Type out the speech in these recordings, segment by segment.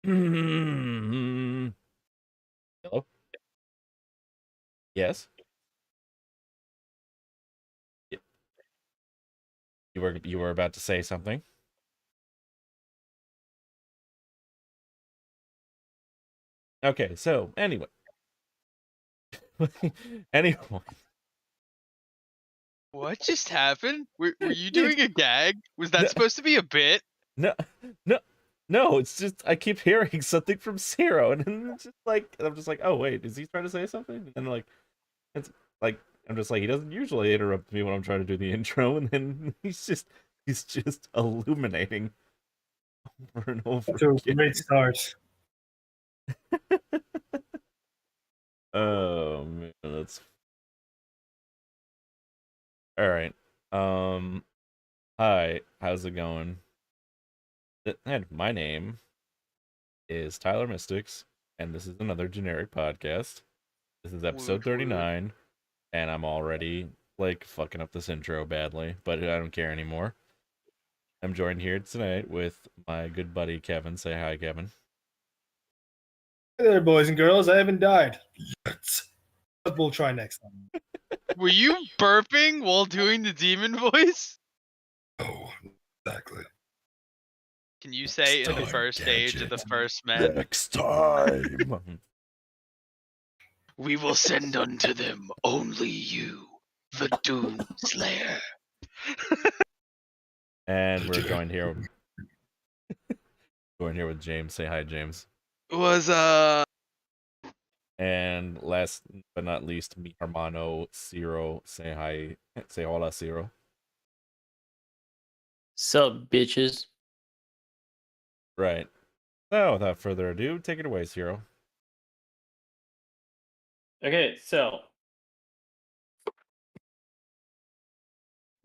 Hello? Yes? Y- You were about to say something? Okay, so anyway. Anyway. What just happened? Were you Dude, doing a gag? Was that no, supposed to be a bit? no, no, no, it's just I keep hearing something from Zero, and then it's just like I'm just like, oh wait, is he trying to say something? And like it's like I'm just like he doesn't usually interrupt me when I'm trying to do the intro, and then he's just illuminating over and over To a again. great start. Oh man, that's all right. Hi, how's it going? And my name is Tyler Mystics, and this is another generic podcast. This is episode Woot woot. 39, and I'm already like fucking up this intro badly, but I don't care anymore. I'm joined here tonight with my good buddy Kevin. Say hi, Kevin. Hey there, boys and girls. I haven't died yet. But we'll try next time. Were you burping while doing the demon voice? Oh, exactly. Can you say in the Next first time, stage of the Gadget. first men? Next time. We will send unto them only you, the Doom Slayer. And we're joined here with James. Say hi, James. Was And last but not least, mi hermano Ciro. Say hi. Say hola, Ciro. Sup, bitches? Right. So, without further ado, take it away, Ciro. Okay, so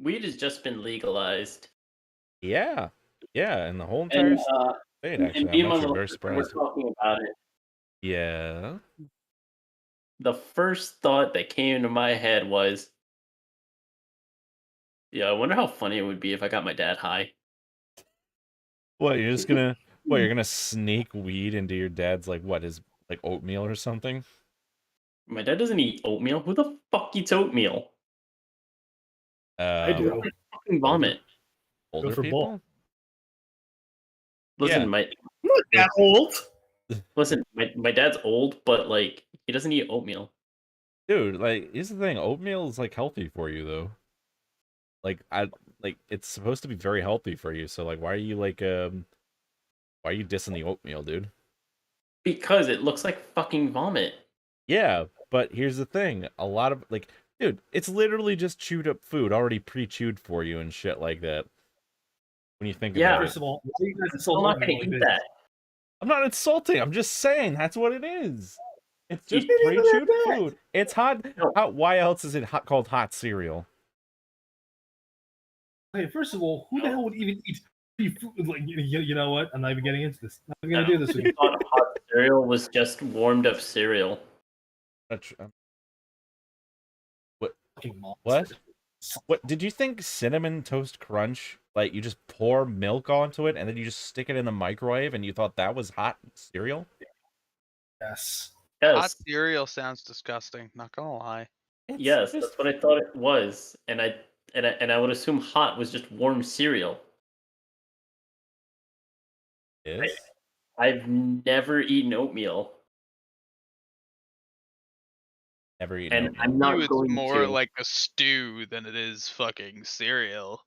weed has just been legalized, Yeah. Yeah, and the whole entire and state, and actually. me I'm and my actually little very sister were surprised. talking about it. Yeah. The first thought that came into my head was, yeah, I wonder how funny it would be if I got my dad high. What, you're gonna sneak weed into your dad's, like, what, his, like, oatmeal or something? My dad doesn't eat oatmeal. Who the fuck eats oatmeal? I Um, do. Fucking vomit. older for both. people? Listen, Yeah. my I'm not that old. my dad's old, but like he doesn't eat oatmeal. Dude, like, here's the thing. Oatmeal is, like, healthy for you, though. Like, it's supposed to be very healthy for you, so, like, why are you dissing the oatmeal, dude? Because it looks like fucking vomit. Yeah, but here's the thing. A lot of, like, dude, it's literally just chewed up food, already pre-chewed for you and shit like that. When you think Yeah. about First it. of all, why you guys I'm insult still not gonna oatmeal like eat this? that. I'm not insulting. I'm just saying that's what it is. It's just It ain't even pre-chewed that bad. food. It's hot. No. Why else is it called hot cereal? Okay, first of all, who the hell would even eat food? Like, you know what? I'm not even getting into this. I'm not even I gonna do this with you. thought hot cereal was just warmed up cereal. What? Fucking monster. What? What? Did you think cinnamon toast crunch? Like you just pour milk onto it and then you just stick it in the microwave and you thought that was hot cereal? Yes. hot Yes, cereal sounds disgusting, not gonna lie. It's yes, just that's what I thought it was, and I would assume hot was just warm cereal. is. I've never eaten oatmeal, Never eaten and oatmeal. I'm not It's going more to. like a stew than it is fucking cereal.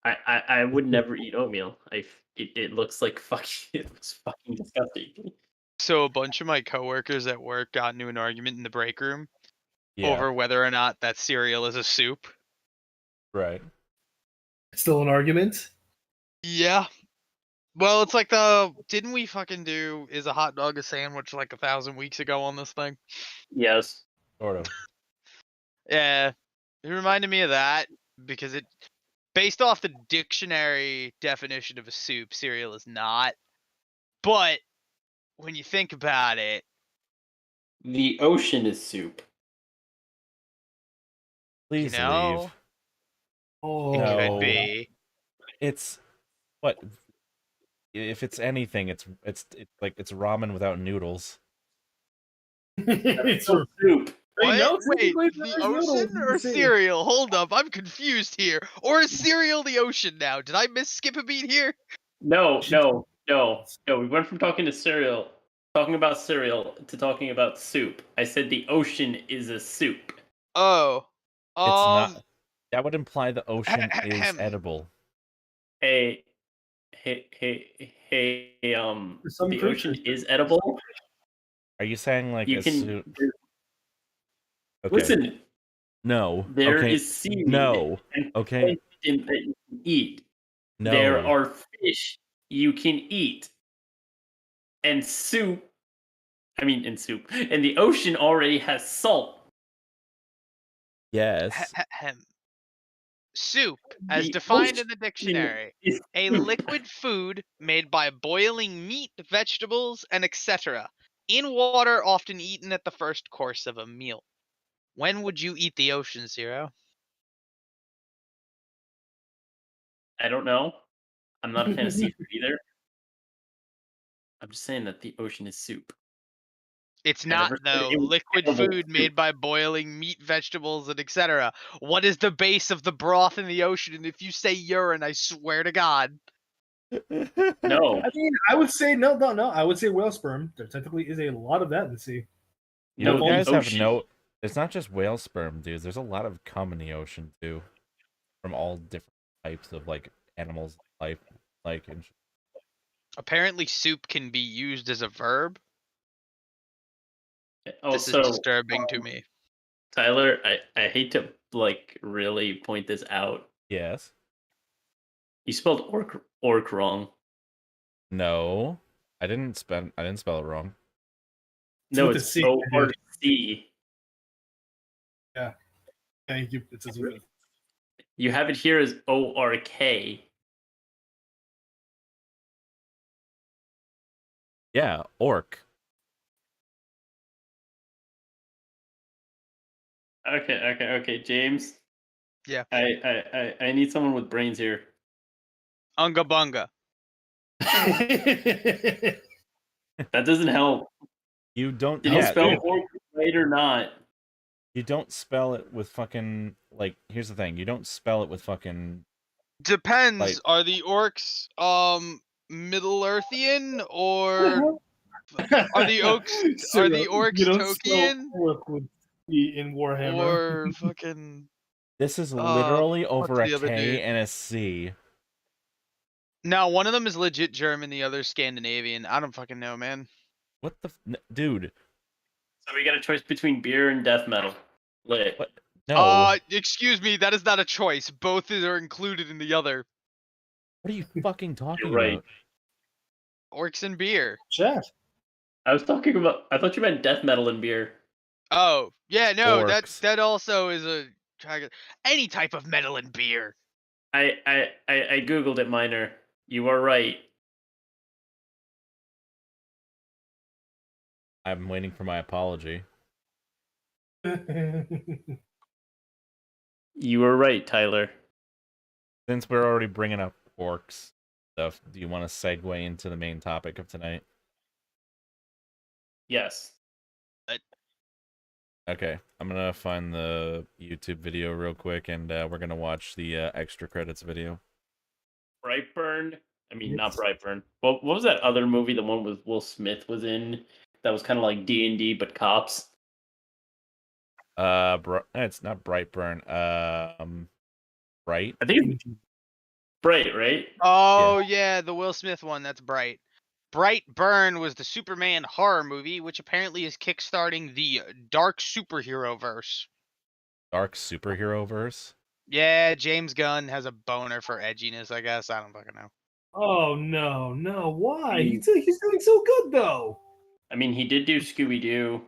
I would never eat oatmeal. It looks like fucking it looks fucking disgusting. So a bunch of my coworkers at work got into an argument in the break room Yeah, over whether or not that cereal is a soup. right. It's still an argument. Yeah. Well, it's like didn't we fucking do is a hot dog a sandwich like 1,000 weeks ago on this thing? Yes, Sort of. Yeah. It reminded me of that because it based off the dictionary definition of a soup, cereal is not. But when you think about it, the ocean is soup. Please know, leave. Oh, it could No. be. It's what if it's anything, it's like it's ramen without noodles. It's So a soup. Wait, What? no, Wait, technically the there's noodles ocean in or the sea. cereal? Hold up, I'm confused here. Or is cereal the ocean now? Did I miss skip a beat here? No. We went from talking about cereal to talking about soup. I said the ocean is a soup. Oh. It's not. That would imply the ocean is edible. Hey, For some the ocean creatures. is edible. Are you saying like You a can soup? Okay. listen. No. There Okay. is seaweed No. and Okay. plankton that you can eat. No. There are fish you can eat, and soup. And the ocean already has salt. Yes. Soup, as The defined in ocean the dictionary, is a soup. liquid food made by boiling meat, vegetables, and etc. in water, often eaten at the first course of a meal. When would you eat the ocean, Zero? I don't know. I'm not a fan of seafood either. I'm just saying that the ocean is soup. It's I not, never said though. it was Liquid edible food soup. made by boiling meat, vegetables, and etc. What is the base of the broth in the ocean? And if you say urine, I swear to God. No, I mean, I would say no. I would say whale sperm. There technically is a lot of that in the sea. You no, guys the have ocean. no. It's not just whale sperm, dudes. There's a lot of cum in the ocean too, from all different types of like animals, life, like. Apparently, soup can be used as a verb. This is Also, disturbing to me. Tyler, I hate to like really point this out. Yes. You spelled orc wrong. No. I didn't spell it wrong. No, with it's the C. O-R-C. Thank you. It's as well. You have it here as O-R-K. Yeah, orc. Okay, James. Yeah. I need someone with brains here. Unga bunga. That doesn't help. You don't. Did you Yeah, spell dude, orc right or not? you don't spell it with fucking like. Here's the thing. You don't spell it with fucking. Depends. Like- Are the orcs Middle Earthian or are the orcs You don't spell Tolkien orc with C in Warhammer. or fucking? This is literally over what's a the other K dude? and a C. No, one of them is legit German. The other Scandinavian. I don't fucking know, man. What the dude? So we got a choice between beer and death metal. Lit. What? No. Excuse me. That is not a choice. Both are included in the other. What are you fucking talking You're right. about? Orcs and beer. Chat. I thought you meant death metal and beer. Oh yeah, no. Orcs. That also is any type of metal and beer. I googled it, Minor. You are right. I'm waiting for my apology. You were right, Tyler. Since we're already bringing up orcs stuff, do you want to segue into the main topic of tonight? Yes. Okay, I'm gonna find the YouTube video real quick, and we're gonna watch the extra credits video. Brightburn. I mean, not Brightburn. What was that other movie? The one with Will Smith was in. That was kind of like D&D but cops. It's not Brightburn. Bright. I think it's Bright, right? Oh yeah, the Will Smith one. That's Bright. Brightburn was the Superman horror movie, which apparently is kickstarting the Dark Superhero Verse. Dark Superhero Verse. Yeah, James Gunn has a boner for edginess. I guess I don't fucking know. Oh no! Why? He's doing so good though. I mean, he did do Scooby-Doo.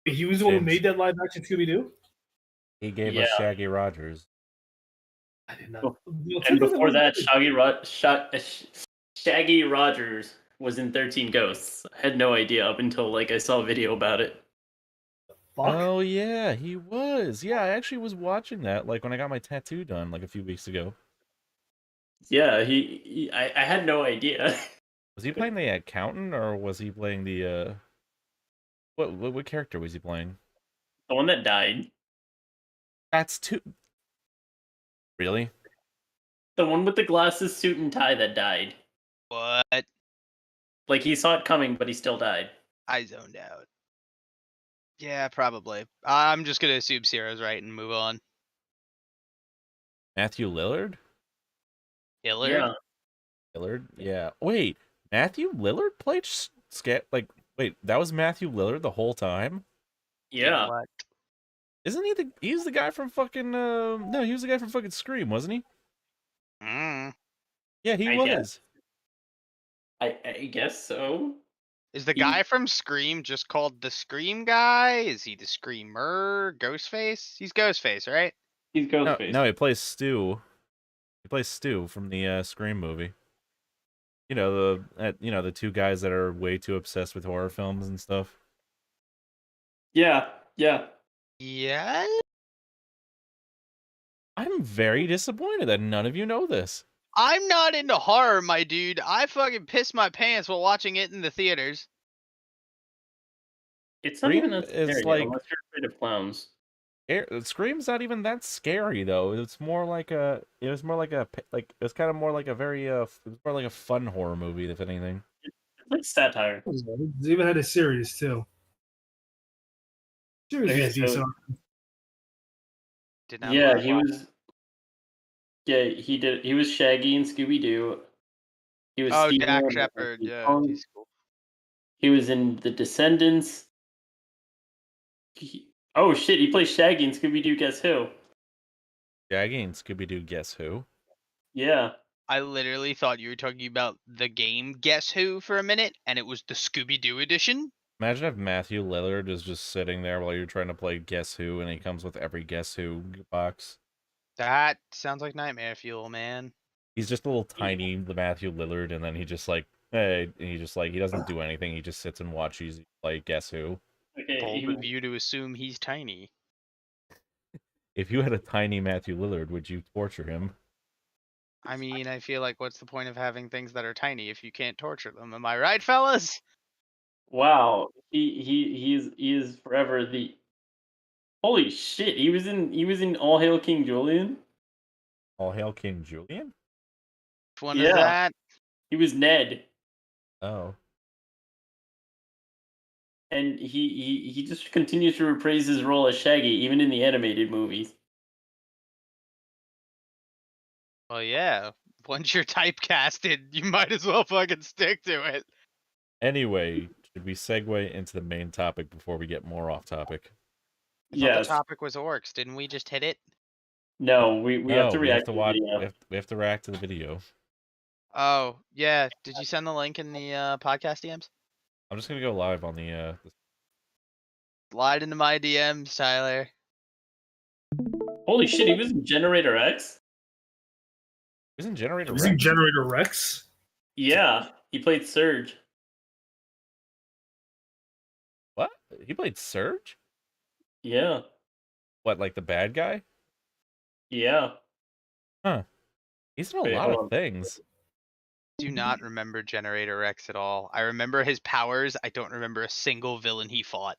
He was the one who James. made that live action Scooby Doo. He gave us Yeah. Shaggy Rogers. I did not. And before that, Shaggy Rogers was in 13 Ghosts. I had no idea up until like I saw a video about it. Fuck. Oh yeah, he was. Yeah, I actually was watching that like when I got my tattoo done like a few weeks ago. Yeah, I had no idea. Was he playing the accountant or was he playing the what character was he playing? The one that died. That's too really? The one with the glasses, suit, and tie that died. What? Like, he saw it coming, but he still died. I zoned out. Yeah, probably. I'm just gonna assume Zero's right and move on. Matthew Lillard? Hillard? Yeah. Lillard? Yeah. Wait, Matthew Lillard played wait, that was Matthew Lillard the whole time? Yeah. What? Isn't he he's the guy from fucking no, he was the guy from fucking Scream, wasn't he? Mm. Yeah, he I was. guess. I guess so. Is the He- guy from Scream just called the Scream guy? Is he the Screamer? Ghostface? He's Ghostface, right? He's No, Ghostface. no, he plays Stu. He plays Stu from the Scream movie. You know the two guys that are way too obsessed with horror films and stuff. Yeah. Yeah. Yeah. I'm very disappointed that none of you know this. I'm not into horror, my dude. I fucking pissed my pants while watching it in the theaters. It's not even Scream that is scary, like- unless you're afraid of clowns. Scream's not even that scary though. It's more like it was kind of more like a very it was more like a fun horror movie if anything. It's like satire. They even had a series too. Series Okay, is decent. so- Did not Yeah, watch he it. was. Yeah, he did. He was Shaggy and Scooby Doo. He was. Oh, Steven Dak in Shepard. Donkey Yeah, Kong. he's cool. He was in The Descendants. Oh shit! He plays Shaggy and Scooby Doo. Guess who? Shaggy and Scooby Doo. Guess who? Yeah. I literally thought you were talking about the game Guess Who for a minute, and it was the Scooby Doo edition. Imagine if Matthew Lillard is just sitting there while you're trying to play Guess Who, and he comes with every Guess Who box. That sounds like nightmare fuel, man. He's just a little tiny, the Matthew Lillard, and then he just like, hey, and he just like he doesn't do anything. He just sits and watches you play Guess Who. Okay. Bold He of was, you to assume he's tiny. If you had a tiny Matthew Lillard, would you torture him? I mean, I feel like what's the point of having things that are tiny if you can't torture them? Am I right, fellas? wow. He is forever the. Holy shit! He was in All Hail King Julian. All hail King Julian? Which one Yeah. is that? He was Ned, Oh. and he just continues to reprise his role as Shaggy even in the animated movies. Well, yeah. Once you're typecasted, you might as well fucking stick to it. Anyway, should we segue into the main topic before we get more off topic? I thought Yes. the topic was orcs. Didn't we just hit it? No, we have to No, react to watch. the video. We have to react to the video. Oh, yeah. Did you send the link in the podcast DMs? I'm just gonna go live on the. Slide into my DMs, Tyler. Holy shit! He was in Generator X. Isn't Generator Was he Rex? Generator Rex? Yeah, he played Surge. What? He played Surge? Yeah, What, like the bad guy? yeah. He's in a Wait, lot hold of on. things. Do not remember Generator Rex at all. I remember his powers. I don't remember a single villain he fought.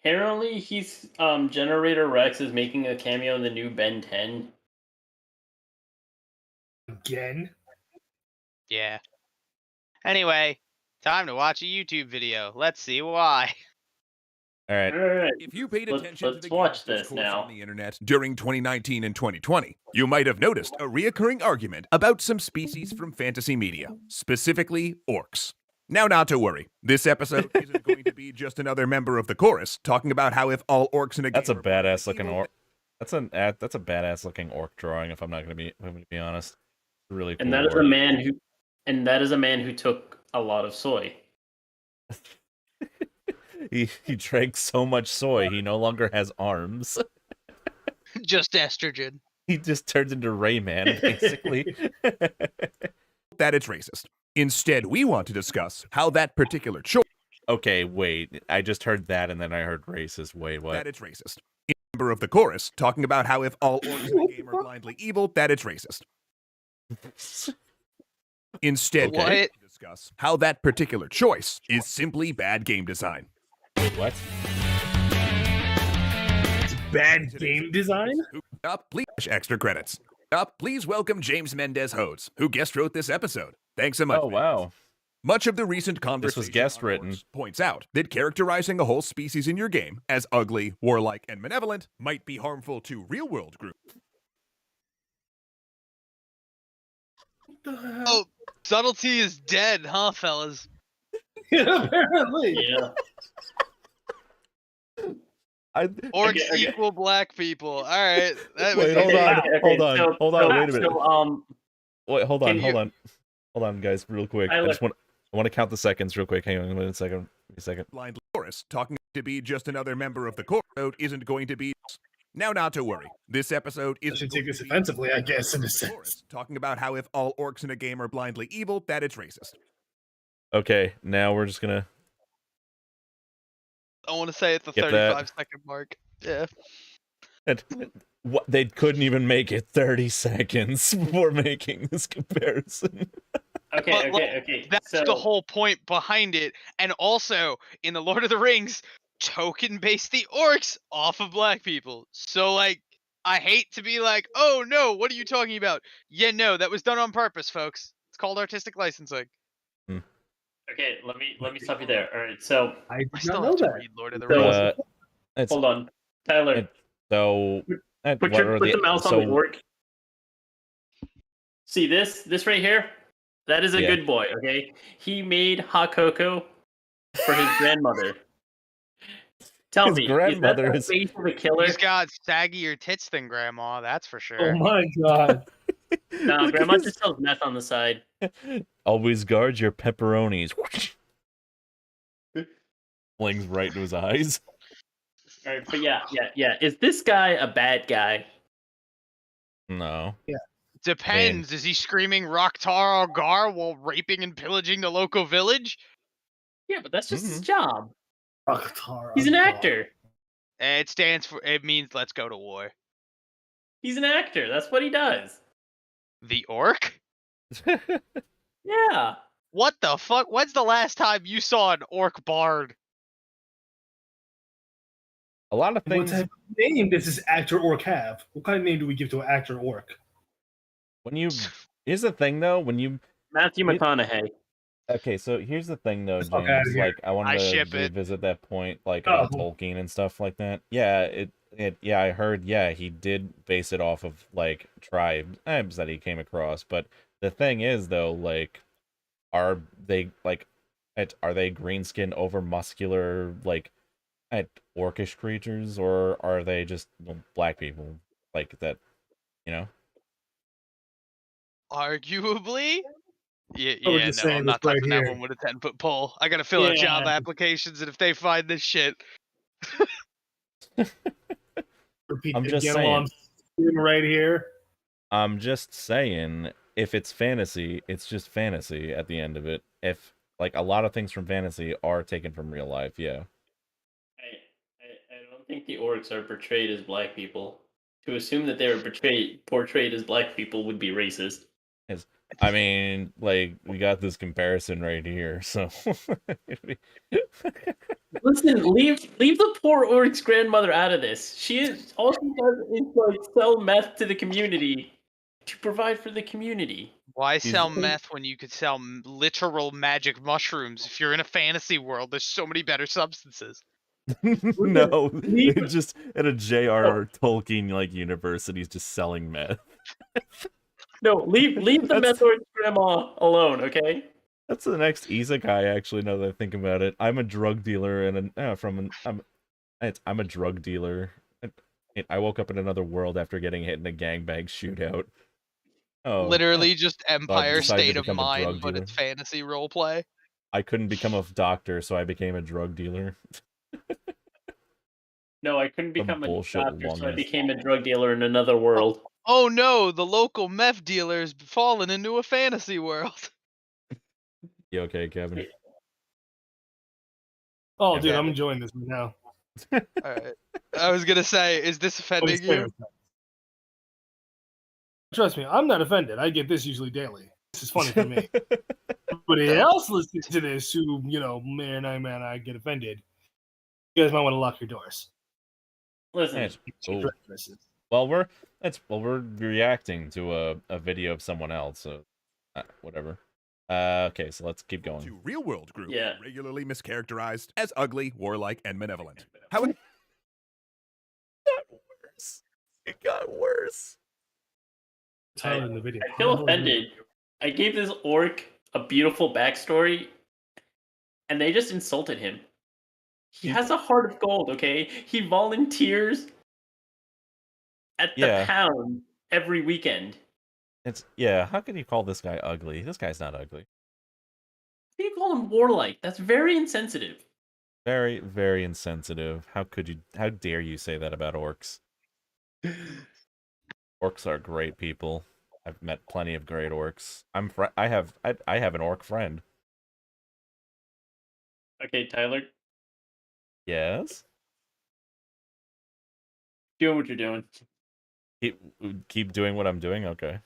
Apparently, he's Generator Rex is making a cameo in the new Ben 10. Again? Yeah. Anyway, time to watch a YouTube video. Let's see why. All right. All right. If you paid Let's- attention let's to the watch game this discourse now. on the internet during 2019 and 2020, you might have noticed a reoccurring argument about some species from fantasy media, specifically orcs. Now, not to worry. This episode isn't going to be just another member of the chorus talking about how if all orcs in a That's a game are blind badass and looking evil, orc. That's a badass looking orc drawing. If I'm going to be honest, really cool. And that is orc. a man who took a lot of soy. He drank so much soy, he no longer has arms. Just estrogen. He just turns into Rayman, basically. that it's racist. Instead, we want to discuss how that particular choice Okay, wait. I just heard that, and then I heard racist. Wait, what? that it's racist. A member of the chorus talking about how if all orcs in a game are blindly evil, that it's racist. Instead, What? we discuss how that particular choice is simply bad game design. What? Bad game design? Up, please extra credits. Up, please welcome James Mendez Hose, who guest wrote this episode. Thanks so much. Oh, wow. Much of the recent conversation guest on written. orcs points out that characterizing a whole species in your game as ugly, warlike, and malevolent might be harmful to real-world groups. Oh, subtlety is dead, huh, fellas? Yeah, apparently. Yeah. Orcs Okay. equal black people. All right. That Wait, was hold on, Okay, hold on, wait a minute. So, Wait, hold Can on, you- hold on, guys, real quick. I I want to count the seconds real quick. Hang on a second. Blind Loris talking to be just another member of the core code isn't going to be. Now, not to worry. This episode I is. should take this offensively, I guess, in a sense. Talking about how if all orcs in a game are blindly evil, that it's racist. Okay, now we're just gonna. I want to say at the Get that. 35-second mark. Yeah. What, they couldn't even make it 30 seconds before making this comparison. But, okay. That's so, the whole point behind it. And also, in the Lord of the Rings, token base the orcs off of black people. So, like, I hate to be like, oh no, what are you talking about? Yeah, no, that was done on purpose, folks. It's called artistic licensing. Okay, let me stop you there. All right, so I I did still not know have to that. read Lord of the So- Rings. It's hold on, Tyler. it- so. Put the mouse on the orc. See this right here? That is a Yeah. good boy. Okay, he made hot cocoa for his grandmother. Tell His me, grandmother is that the is- face of a killer? He's got saggier tits than Grandma, that's for Oh sure. my god. No, Look at grandma his- just sells meth on the side. Always guard your pepperonis. Flings right into his eyes. All right, but yeah. Is this guy a bad guy? No. Depends. Is he screaming Rocktar Gar while raping and pillaging the local village? Yeah, but that's just his Mhm. job. Rakhtar, He's an oh god. actor. It means let's go to war. He's an actor. That's what he does. The orc? Yeah. What the fuck? When's the last time you saw an orc bard? A lot of What things. type of name does this actor orc have? What kind of name do we give to an actor orc? When you. Here's the thing, though. When you. Matthew It- McConaughey. Okay, so here's the thing, though, Get the fuck outta James. here. Like, I wanted I to ship it. revisit that point, like, Oh. about Tolkien and stuff like that. Yeah, yeah, I heard, yeah, he did base it off of, like, tribes that he came across. But the thing is, though, like, are they, like, are they green skin over muscular, like, orcish creatures, or are they just black people, like, that, you know? Arguably? Yeah, I was yeah, just no, saying I'm not this right typing that here. one with a 10-foot pole. I gotta fill out job Yeah. applications, and if they find this shit, Repeat I'm it just again while I'm sitting right here. I'm just saying, if it's fantasy, it's just fantasy at the end of it. If, like, a lot of things from fantasy are taken from real life, yeah. I don't think the orcs are portrayed as black people. To assume that they were portrayed as black people would be racist. I mean, like, we got this comparison right here, so. Listen, leave the poor orc's grandmother out of this. She is all she does is like sell meth to the community to provide for the community. why He's- sell meth when you could sell literal magic mushrooms? If you're in a fantasy world, there's so many better substances. No, Leave- it just at a J.R.R. Tolkien, like, university, he's just selling meth. No, leave the That's- meth orc's grandma alone, okay? That's the next isekai, actually, now that I think about it. I'm a drug dealer, and I'm a drug dealer. I woke up in another world after getting hit in a gangbang shootout. Oh, Literally just Empire decided to State of become a drug Mind, but dealer. it's fantasy roleplay. I couldn't become a doctor, so I became a drug dealer. No, I couldn't Some become a bullshit doctor, so I longness. became a drug dealer in another world. Oh no, the local meth dealer's fallen into a fantasy world. You okay, Kevin? Oh, Yeah, dude, man. I'm enjoying this right now. Alright. I was gonna say, is this What offending is you? Trust me, I'm not offended. I get this usually daily. This is funny for me. Everybody else listening to this who, may or may not get offended, you guys might want to lock your doors. Listen, Yes. Oh. Well, we're reacting to a video of someone else, so whatever. Okay, so let's keep going. To real world group, Yeah. regularly mischaracterized as ugly, warlike, and malevolent. How It got worse. It got worse. Tyler in the video. I feel offended. I gave this orc a beautiful backstory, and they just insulted him. He has a heart of gold, okay? He volunteers at the Yeah. pound every weekend. How can you call this guy ugly? This guy's not ugly. How do you call him warlike? That's very insensitive. Very, very insensitive. How dare you say that about orcs? Orcs are great people. I've met plenty of great orcs. I have an orc friend. Okay, Tyler, Yes. doing what you're doing. Keep doing what I'm doing. Okay.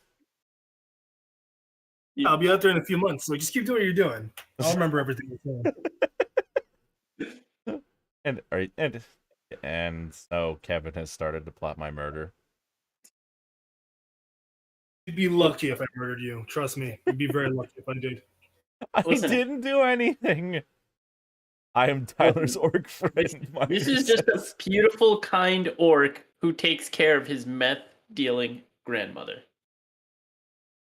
I'll be out there in a few months, so just keep doing what you're doing. I'll remember everything you're saying. And so Kevin has started to plot my murder. You'd be lucky if I murdered you. Trust me. You'd be very lucky if I did. I Listen. didn't do anything. I am Tyler's orc friend. This is just a beautiful, kind orc who takes care of his meth-dealing grandmother.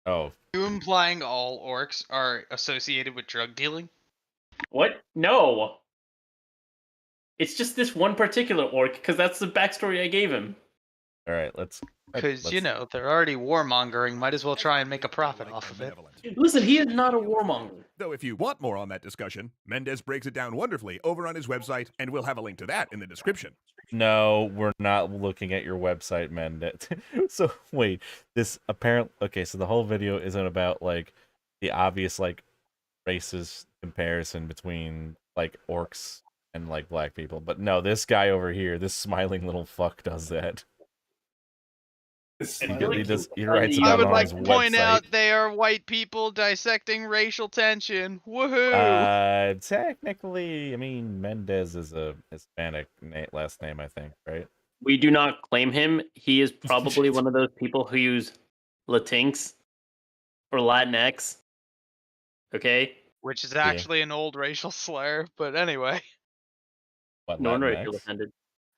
Oh, You implying all orcs are associated with drug dealing? What? No. It's just this one particular orc, because that's the backstory I gave him. all right. Let's. Because, let's- they're already warmongering. Might as well try and make a profit off of it. Listen, he is not a warmonger. Though if you want more on that discussion, Mendez breaks it down wonderfully over on his website, and we'll have a link to that in the description. No, we're not looking at your website, Mendez. So wait, okay, so the whole video isn't about like the obvious like racist comparison between like orcs and like black people, but no, this guy over here, this smiling little fuck, does that. I He, feel like he writes I about I it would on like his to point website. out they are white people dissecting racial tension. Woohoo! Technically, I mean, Mendez is a Hispanic last name, I think, right? We do not claim him. He is probably one of those people who use Latinx or Latinx. Okay? Which is actually an old racial slur, but anyway. What, No wonder I Latinx? feel offended.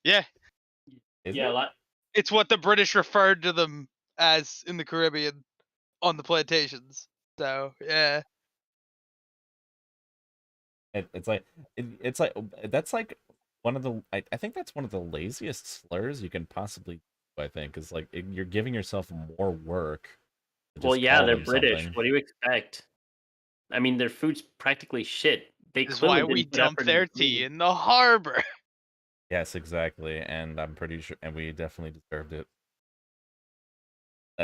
Yeah, Is Yeah, it? it's what the British referred to them as in the Caribbean on the plantations. So, yeah. It's like that's like one of the I think that's one of the laziest slurs you can possibly do, I think, is like you're giving yourself more work. to well, just yeah, call they're them British. something. What do you expect? I mean, their food's practically shit. They This is why clearly we didn't put dump effort their into tea food. in the harbor. Yes, exactly, and I'm pretty sure, and we definitely deserved it.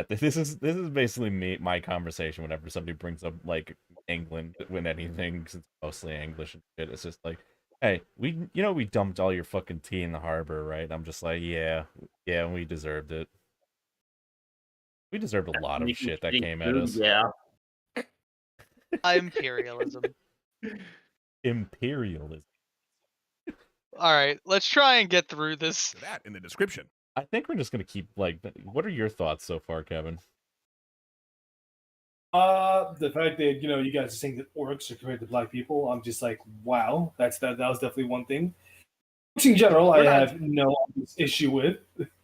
This is basically my conversation whenever somebody brings up like England when anything, 'cause it's mostly English and shit. It's just like, hey, we dumped all your fucking tea in the harbor, right? I'm just like, yeah, we deserved it. We deserved a lot of Making shit that shitty came at food, us. Yeah. Imperialism. Imperialism. Alright, let's try and get through this. To that in the description. I think we're just gonna keep like. What are your thoughts so far, Kevin? The fact that you guys are saying that orcs are compared to black people, I'm just like, wow, that was definitely one thing. In general, I have no issue with.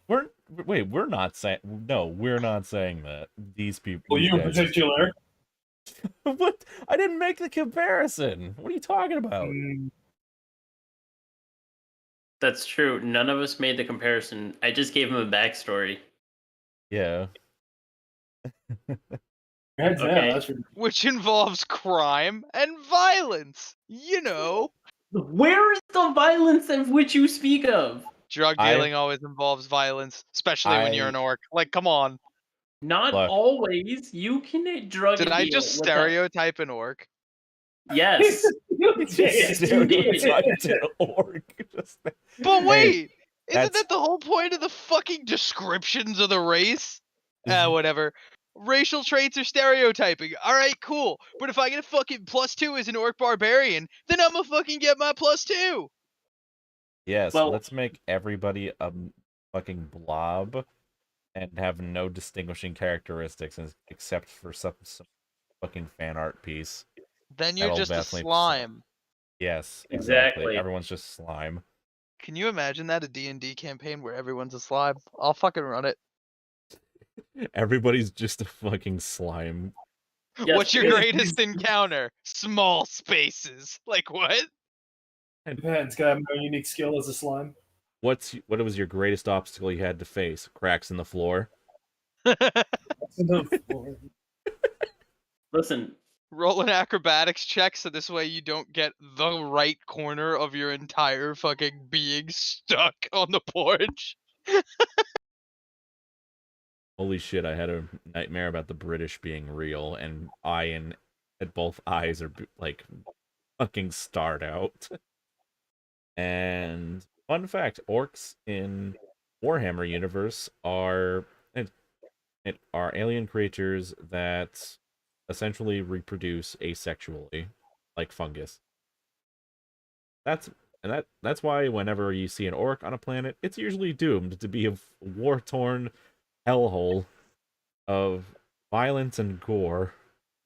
We're not saying that. These people. Well, these you in guys- particular. What? I didn't make the comparison. What are you talking about? That's true. None of us made the comparison. I just gave him a backstory. Yeah. Hands down, Okay. that's ridiculous. Which involves crime and violence. Where is the violence of which you speak of? Drug I- dealing always involves violence, especially when you're an orc. Like, come on. Not Look. always. You can drug Did a I deal just with stereotype an orc? Yes. Stereotyped an orc. But Hey, wait! Isn't that's- that the whole point of the fucking descriptions of the race? Whatever. Racial traits or stereotyping. All right, cool. But if I get a fucking +2 as an orc barbarian, then I'm gonna fucking get my +2. Yes, Well- let's make everybody a fucking blob and have no distinguishing characteristics except for some fucking fan art piece. Then you're That'll just a definitely slime. Yes, Exactly. Everyone's just slime. Can you imagine that, a D&D campaign where everyone's a slime? I'll fucking run it. Everybody's just a fucking slime. Yes, What's your please, greatest please. encounter? Small spaces. Like what? Depends. Can I have my unique skill as a slime? What was your greatest obstacle you had to face? Cracks in the floor? Listen, Roll an acrobatics check so this way you don't get the right corner of your entire fucking being stuck on the porch. Holy shit, I had a nightmare about the British being real, and both eyes are like fucking starred out. And fun fact, orcs in Warhammer universe are alien creatures that essentially reproduce asexually, like fungus. That's why whenever you see an orc on a planet, it's usually doomed to be a war-torn hellhole of violence and gore.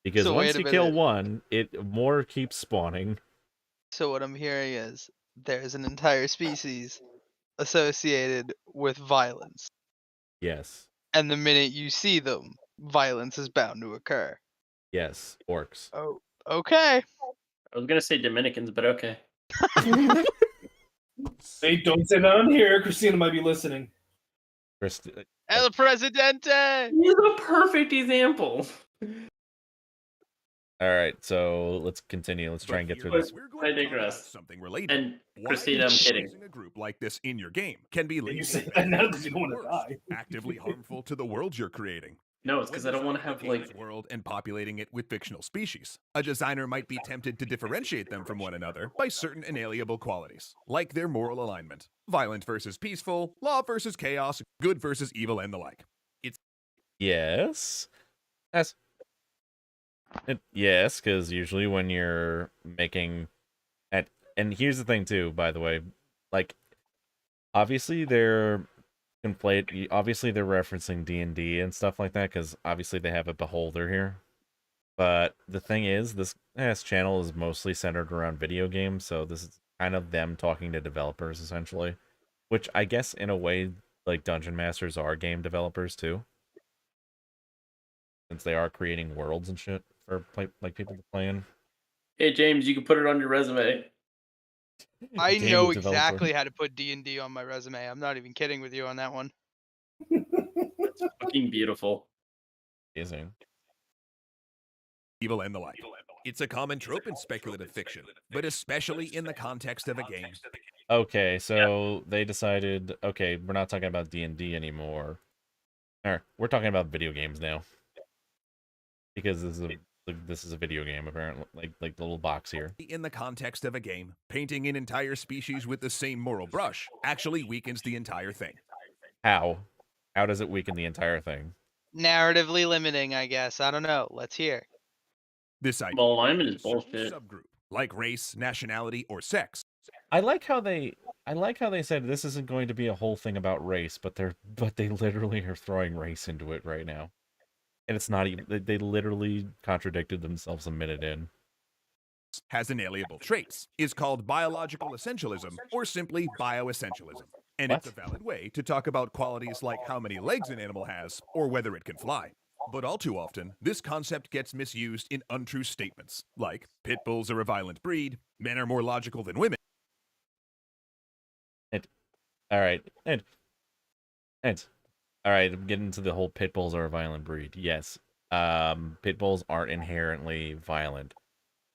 Because So once wait a you kill minute. one, more keeps spawning. So what I'm hearing is there's an entire species associated with violence. Yes. And the minute you see them, violence is bound to occur. Yes. Orcs. Oh, okay. I was gonna say Dominicans, but okay. Hey, don't say that on here. Christina might be listening. El Presidente! He's a perfect example. Alright, so let's continue. Let's try and get through this. We're I going to talk about digress. something related. And Why Christina, I'm kidding. using a group like this in your game can be You leading say to that now better because you don't want or to worse, die. actively harmful to the world you're creating. No, it's because I don't want to have When designing a like. game's world and populating it with fictional species. A designer might be tempted to differentiate them from one another by certain inalienable qualities, like their moral alignment, violent versus peaceful, law versus chaos, good versus evil, and the like. Yes. Yes, because usually when you're making and here's the thing too, by the way, like obviously they're referencing D&D and stuff like that, because obviously they have a beholder here. But the thing is, this channel is mostly centered around video games, so this is kind of them talking to developers essentially, which I guess in a way, like Dungeon Masters are game developers too, since they are creating worlds and shit for people to play in. Hey James, you can put it on your resume. I Game know developer. exactly how to put D&D on my resume. I'm not even kidding with you on that one. Fucking beautiful. Amazing. Evil and the like. It's a common trope in speculative fiction, but especially in the context of a game. Okay, so they decided, okay, we're not talking about D&D anymore. We're talking about video games now. Because this is a video game, apparently. Like the little box here. In the context of a game, painting an entire species with the same moral brush actually weakens the entire thing. How? How does it weaken the entire thing? Narratively limiting, I guess. I don't know. Let's hear. This idea Well, alignment is a certain bullshit. subgroup, like race, nationality, or sex, I like how they said this isn't going to be a whole thing about race, but they literally are throwing race into it right now. And it's not even, they literally contradicted themselves a minute in. has inalienable traits, is called biological essentialism, or simply bioessentialism. And it's a What? valid way to talk about qualities like how many legs an animal has, or whether it can fly. But all too often, this concept gets misused in untrue statements, like pit bulls are a violent breed, men are more logical than women. All right, and all right, I'm getting to the whole pit bulls are a violent breed. Yes, pit bulls aren't inherently violent,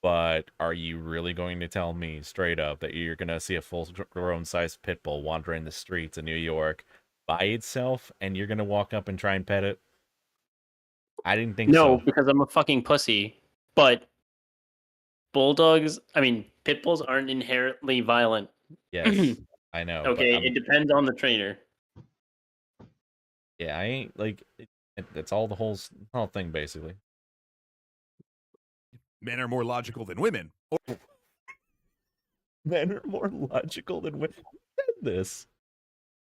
but are you really going to tell me straight up that you're gonna see a full-grown sized pit bull wandering the streets of New York by itself, and you're gonna walk up and try and pet it? I didn't think No, so. because I'm a fucking pussy. But pit bulls aren't inherently violent. Yes, I know. Okay, but it depends on the trainer. yeah, I ain't like, It's all the whole thing basically. Men are more logical than women. Or Men are more logical than women. Who said this?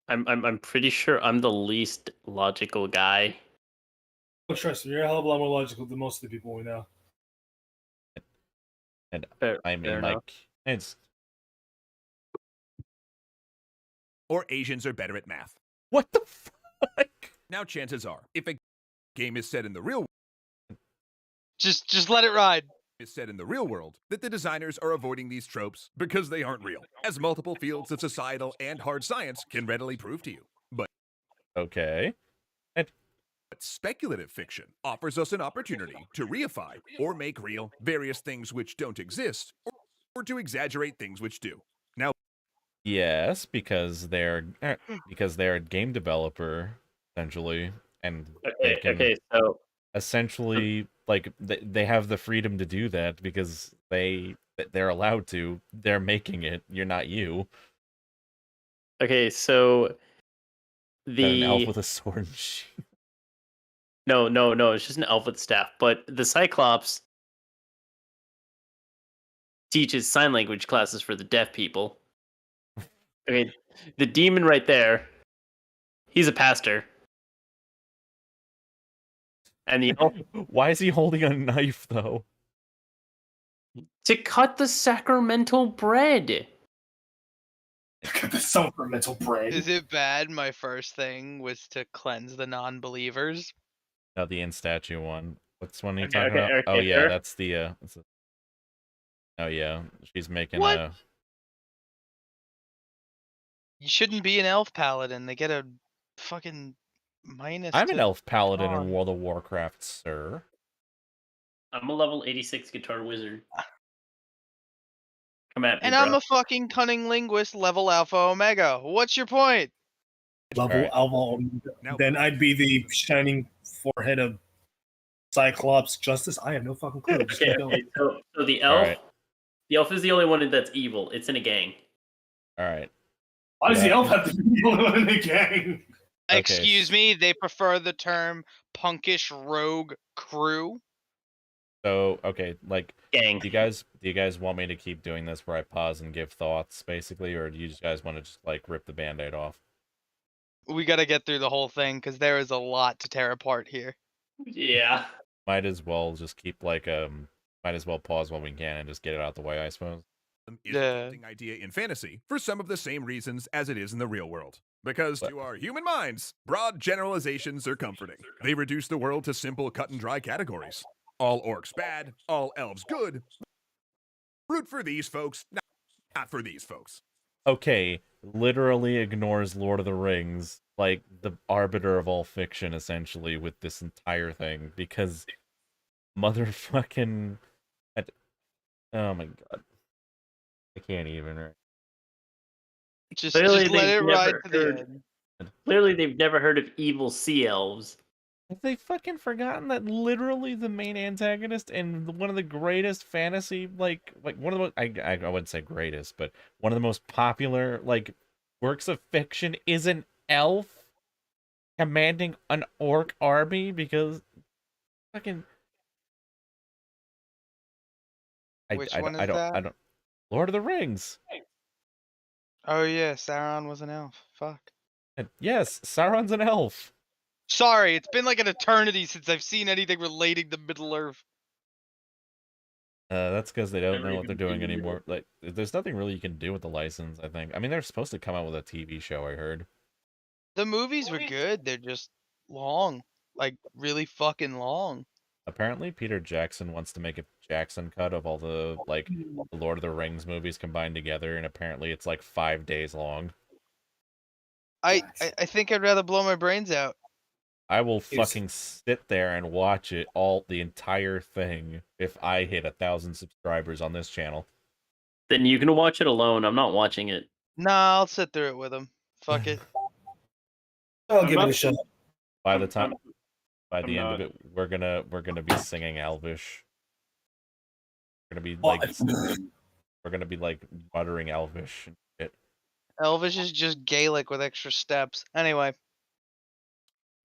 I'm pretty sure I'm the least logical guy. Oh, trust me, you're a hell of a lot more logical than most of the people we know. And Fair, I fair mean, enough. like, it's or Asians are better at math. what the fuck? Now, chances are, if a game is set in the real Just let it ride. world, that the designers are avoiding these tropes because they aren't real, as multiple fields of societal and hard science can readily prove to you. But Okay. speculative fiction offers us an opportunity to reify or make real various things which don't exist, or to exaggerate things which do. Now, Yes, because they're a game developer essentially, and they can Okay, so essentially like they have the freedom to do that because they're allowed to. They're making it. You're not you. okay, so Got an elf the with a sword and shield. no, it's just an elf with staff. But the Cyclops teaches sign language classes for the deaf people. Okay, the demon right there, he's a pastor. And the elf Why is he holding a knife though? to cut the sacramental bread. Got the sacramental bread. Is it bad? My first thing was to cleanse the non-believers. No, the in statue one. What's one are you Okay, talking okay, about? Oh okay, yeah, her. that's the oh yeah, she's making What? a. You shouldn't be an elf paladin. They get a fucking minus. I'm an to elf paladin in con. World of Warcraft, sir. I'm a level 86 guitar wizard. Come at me, And bro. I'm a fucking cunning linguist, level alpha omega. What's your point? Level Alright. alpha. Now- Then I'd be the shining forehead of Cyclops Justice. I have no fucking clue. Just Okay, keep going. okay, so the elf, Alright. the elf is the only one that's evil. It's in a gang. All right. Why does the Yeah. elf have to be the only one in the gang? Okay. Excuse me, they prefer the term punkish rogue crew. So okay, like, Gang. do you guys want me to keep doing this where I pause and give thoughts, basically, or do you guys want to just like rip the band-aid off? We gotta get through the whole thing because there is a lot to tear apart here. Yeah. Might as well just keep like might as well pause while we can and just get it out the way, I suppose. is Yeah. a tempting idea in fantasy for some of the same reasons as it is in the real world. Because to our human minds, broad generalizations are comforting. They reduce the world to simple cut and dry categories. All orcs bad, all elves good. Root for these folks, not for these folks. Okay, literally ignores Lord of the Rings, like the arbiter of all fiction, essentially, with this entire thing, because motherfucking, oh my god, I can't even. Right? Just Clearly let they've it ride never to the heard- end. Clearly, they've never heard of evil sea elves. Have they fucking forgotten that literally the main antagonist and one of the greatest fantasy, like one of the most, I wouldn't say greatest, but one of the most popular, like, works of fiction is an elf commanding an orc army because fucking. Which one is that? I don't. Lord of the Rings. Oh yeah, Sauron was an elf. Fuck. And yes, Sauron's an elf. Sorry, it's been like an eternity since I've seen anything relating to Middle Earth. That's because they don't Never know what they're even doing seen it. anymore. Like, there's nothing really you can do with the license, I think. I mean, they're supposed to come out with a TV show, I heard. The movies were good. They're just long, like really fucking long. Apparently, Peter Jackson wants to make a Jackson cut of all the, like, the Lord of the Rings movies combined together, and apparently it's like 5 days long. I think I'd rather blow my brains out. I will Is- fucking sit there and watch it the entire thing if I hit 1,000 subscribers on this channel. Then you can watch it alone. I'm not watching it. Nah, I'll sit through it with him. Fuck it. I'll I'm give it not- a shot. By the I'm- time, by I'm the end of not. it, we're gonna be singing Elvish. We're gonna be Well, like, we're gonna be like muttering Elvish and shit. Elvish is just Gaelic with extra steps. Anyway,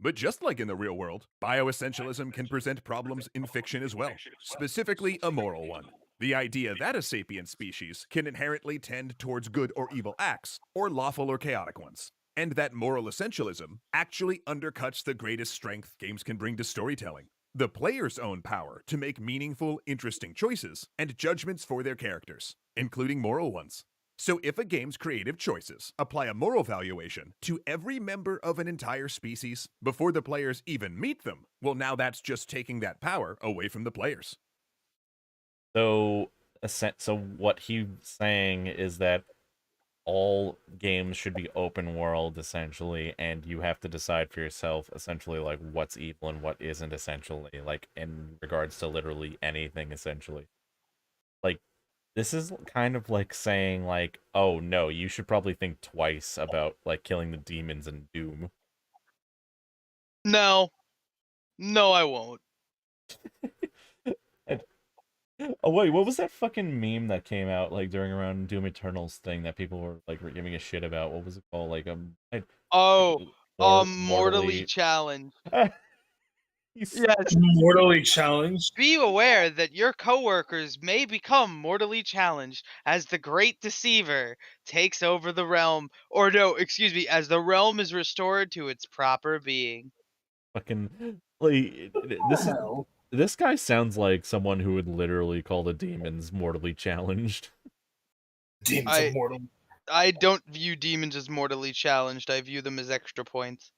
But just like in the real world, bioessentialism can present problems in fiction as well, specifically a moral one. The idea that a sapient species can inherently tend towards good or evil acts, or lawful or chaotic ones, and that moral essentialism actually undercuts the greatest strength games can bring to storytelling: the player's own power to make meaningful, interesting choices and judgments for their characters, including moral ones. So if a game's creative choices apply a moral valuation to every member of an entire species before the players even meet them, well, now that's just taking that power away from the players. So, so what he's saying is that all games should be open world, essentially, and you have to decide for yourself, essentially, like, what's evil and what isn't, essentially, like, in regards to literally anything, essentially. Like, this is kind of like saying, like, oh, no, you should probably think twice about, like, killing the demons in Doom. No. No, I won't. Oh wait, what was that fucking meme that came out like during around Doom Eternal's thing that people were like giving a shit about? What was it called? Like Oh, mortally mortally challenged. You s- Yes. Mortally challenged. Be aware that your coworkers may become mortally challenged as the Great Deceiver takes over the realm, or no, excuse me, as the realm is restored to its proper being. fucking like this is Hell. this guy sounds like someone who would literally call the demons mortally challenged. Demons I- of mortal. I don't view demons as mortally challenged. I view them as extra points.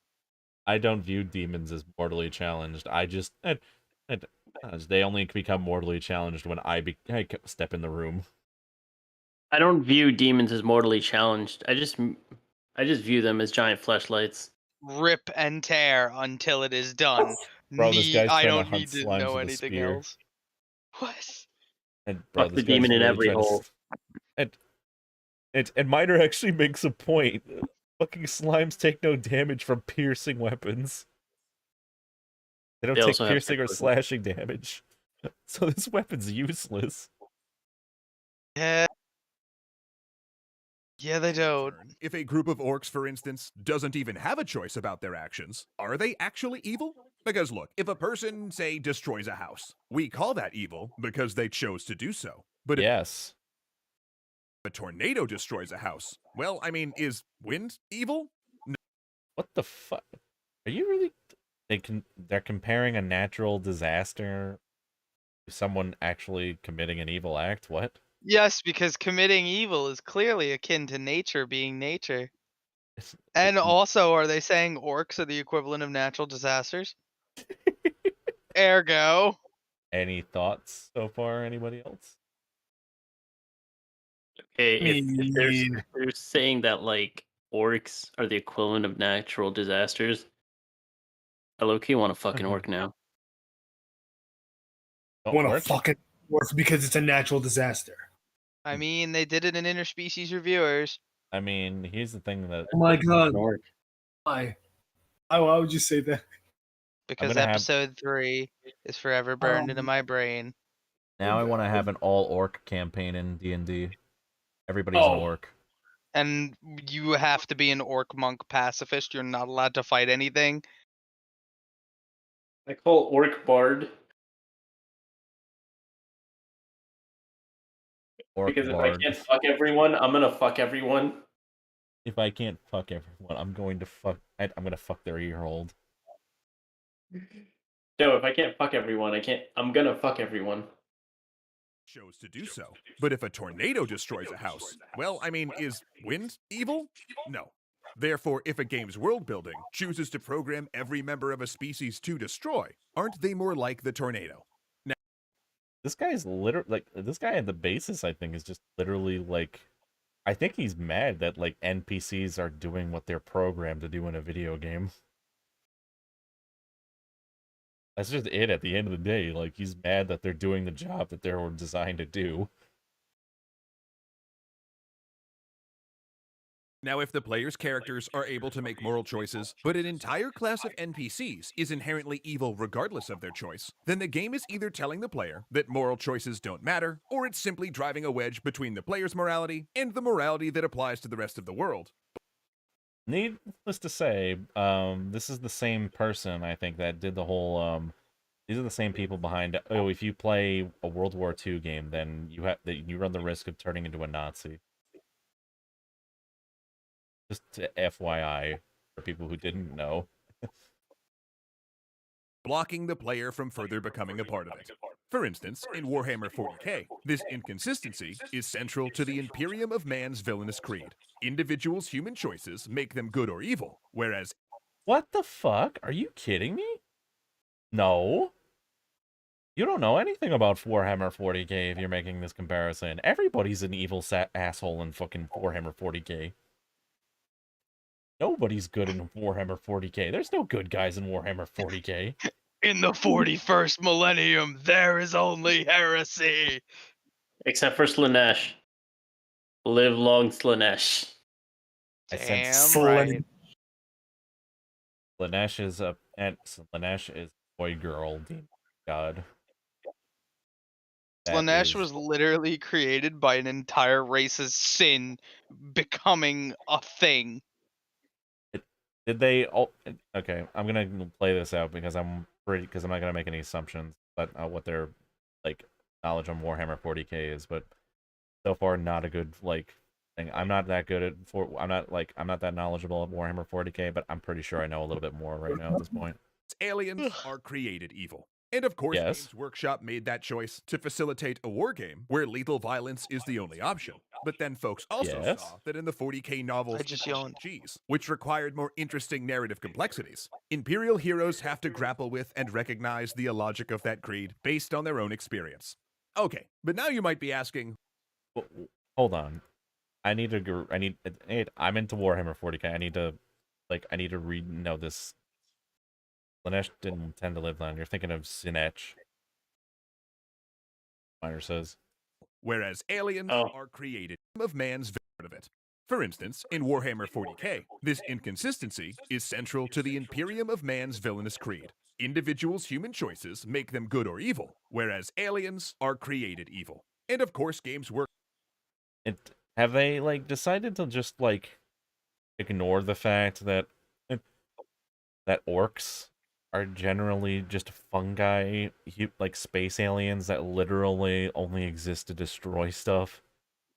I don't view demons as mortally challenged. I just they only become mortally challenged when I step in the room. I don't view demons as mortally challenged. I just view them as giant fleshlights. Rip and tear until it is done. Bro, this guy's I trying to don't hunt need to slimes know with a anything spear. else. What? And bro, Fuck this the guy's demon in really every trying to hole. And Miner actually makes a point. Fucking slimes take no damage from piercing weapons. They don't They take also have piercing or tentacles. slashing damage. So this weapon's useless. Yeah. Yeah, they don't. If a group of orcs, for instance, doesn't even have a choice about their actions, are they actually evil? Because look, if a person, say, destroys a house, we call that evil because they chose to do so. But if Yes. a tornado destroys a house, well, I mean, is wind evil? What the fuck? Are you really they're comparing a natural disaster to someone actually committing an evil act? What? Yes, because committing evil is clearly akin to nature being nature. And also, are they saying orcs are the equivalent of natural disasters? Ergo. Any thoughts so far? Anybody else? Okay, if mean- they're saying that like orcs are the equivalent of natural disasters, I low-key want a fucking orc now. Don't Want to work? fucking work because it's a natural disaster. I mean, they did it in interspecies reviewers. I mean, here's the thing that Oh my god. An orc. Why? Why would you say that? Because gonna have- episode 3 is forever burned into my brain. now I want to have an all orc campaign in D&D. Everybody's Oh. an orc. And you have to be an orc monk pacifist. You're not allowed to fight anything. I call orc bard Orc because if bard. I can't fuck everyone, I'm gonna fuck everyone. If I can't fuck everyone, I'm going to fuck. I'm gonna fuck their ear hold. No, if I can't fuck everyone, I'm gonna fuck everyone. Chose to do so. But if a tornado destroys a house, well, I mean, is wind evil? No. Therefore, if a game's world building chooses to program every member of a species to destroy, aren't they more like the tornado? This guy is literally like this guy at the basis. I think is just literally like. I think he's mad that like NPCs are doing what they're programmed to do in a video game. That's just it at the end of the day. Like, he's mad that they're doing the job that they were designed to do. Now, if the player's characters are able to make moral choices, but an entire class of NPCs is inherently evil regardless of their choice, then the game is either telling the player that moral choices don't matter, or it's simply driving a wedge between the player's morality and the morality that applies to the rest of the world. Needless to say, this is the same person I think that did the whole. These are the same people behind. Oh, if you play a World War II game, then you run the risk of turning into a Nazi. Just to FYI for people who didn't know. Blocking the player from further becoming a part of it. For instance, in Warhammer 40k, this inconsistency is central to the Imperium of Man's villainous creed. Individuals' human choices make them good or evil, whereas What the fuck? Are you kidding me? No. You don't know anything about Warhammer 40k if you're making this comparison. Everybody's an evil asshole in fucking Warhammer 40k. Nobody's good in Warhammer 40k. There's no good guys in Warhammer 40k. In the 41st millennium, there is only heresy. Except for Slanesh. Live long, Slanesh. I said Damn right. Slanesh is boy girl demon god. That Slanesh is- was literally created by an entire race's sin becoming a thing. Did they all? Okay, I'm gonna play this out because I'm not gonna make any assumptions, but what their like knowledge on Warhammer 40k is. But so far, not a good like thing. I'm not that good at I'm not that knowledgeable at Warhammer 40k, but I'm pretty sure I know a little bit more right now at this point. aliens are created evil. And of course, Yes. Games Workshop made that choice to facilitate a war game where lethal violence is the only option. But then folks also Yes. saw that in the 40k novels, I just yawned. RPGs, which required more interesting narrative complexities, Imperial heroes have to grapple with and recognize the illogic of that creed based on their own experience. Okay, but now you might be asking, Hold on, I'm into Warhammer 40k. I need to know this. Slanesh didn't tend to live long. You're thinking of Sinech. Miner says. whereas aliens Oh. are created of man's part of it. For instance, in Warhammer 40k, this inconsistency is central to the Imperium of Man's villainous creed. Individuals' human choices make them good or evil, whereas aliens are created evil. And of course, Games Workshop Have they decided to just ignore the fact that orcs are generally just fungi, space aliens that literally only exist to destroy stuff?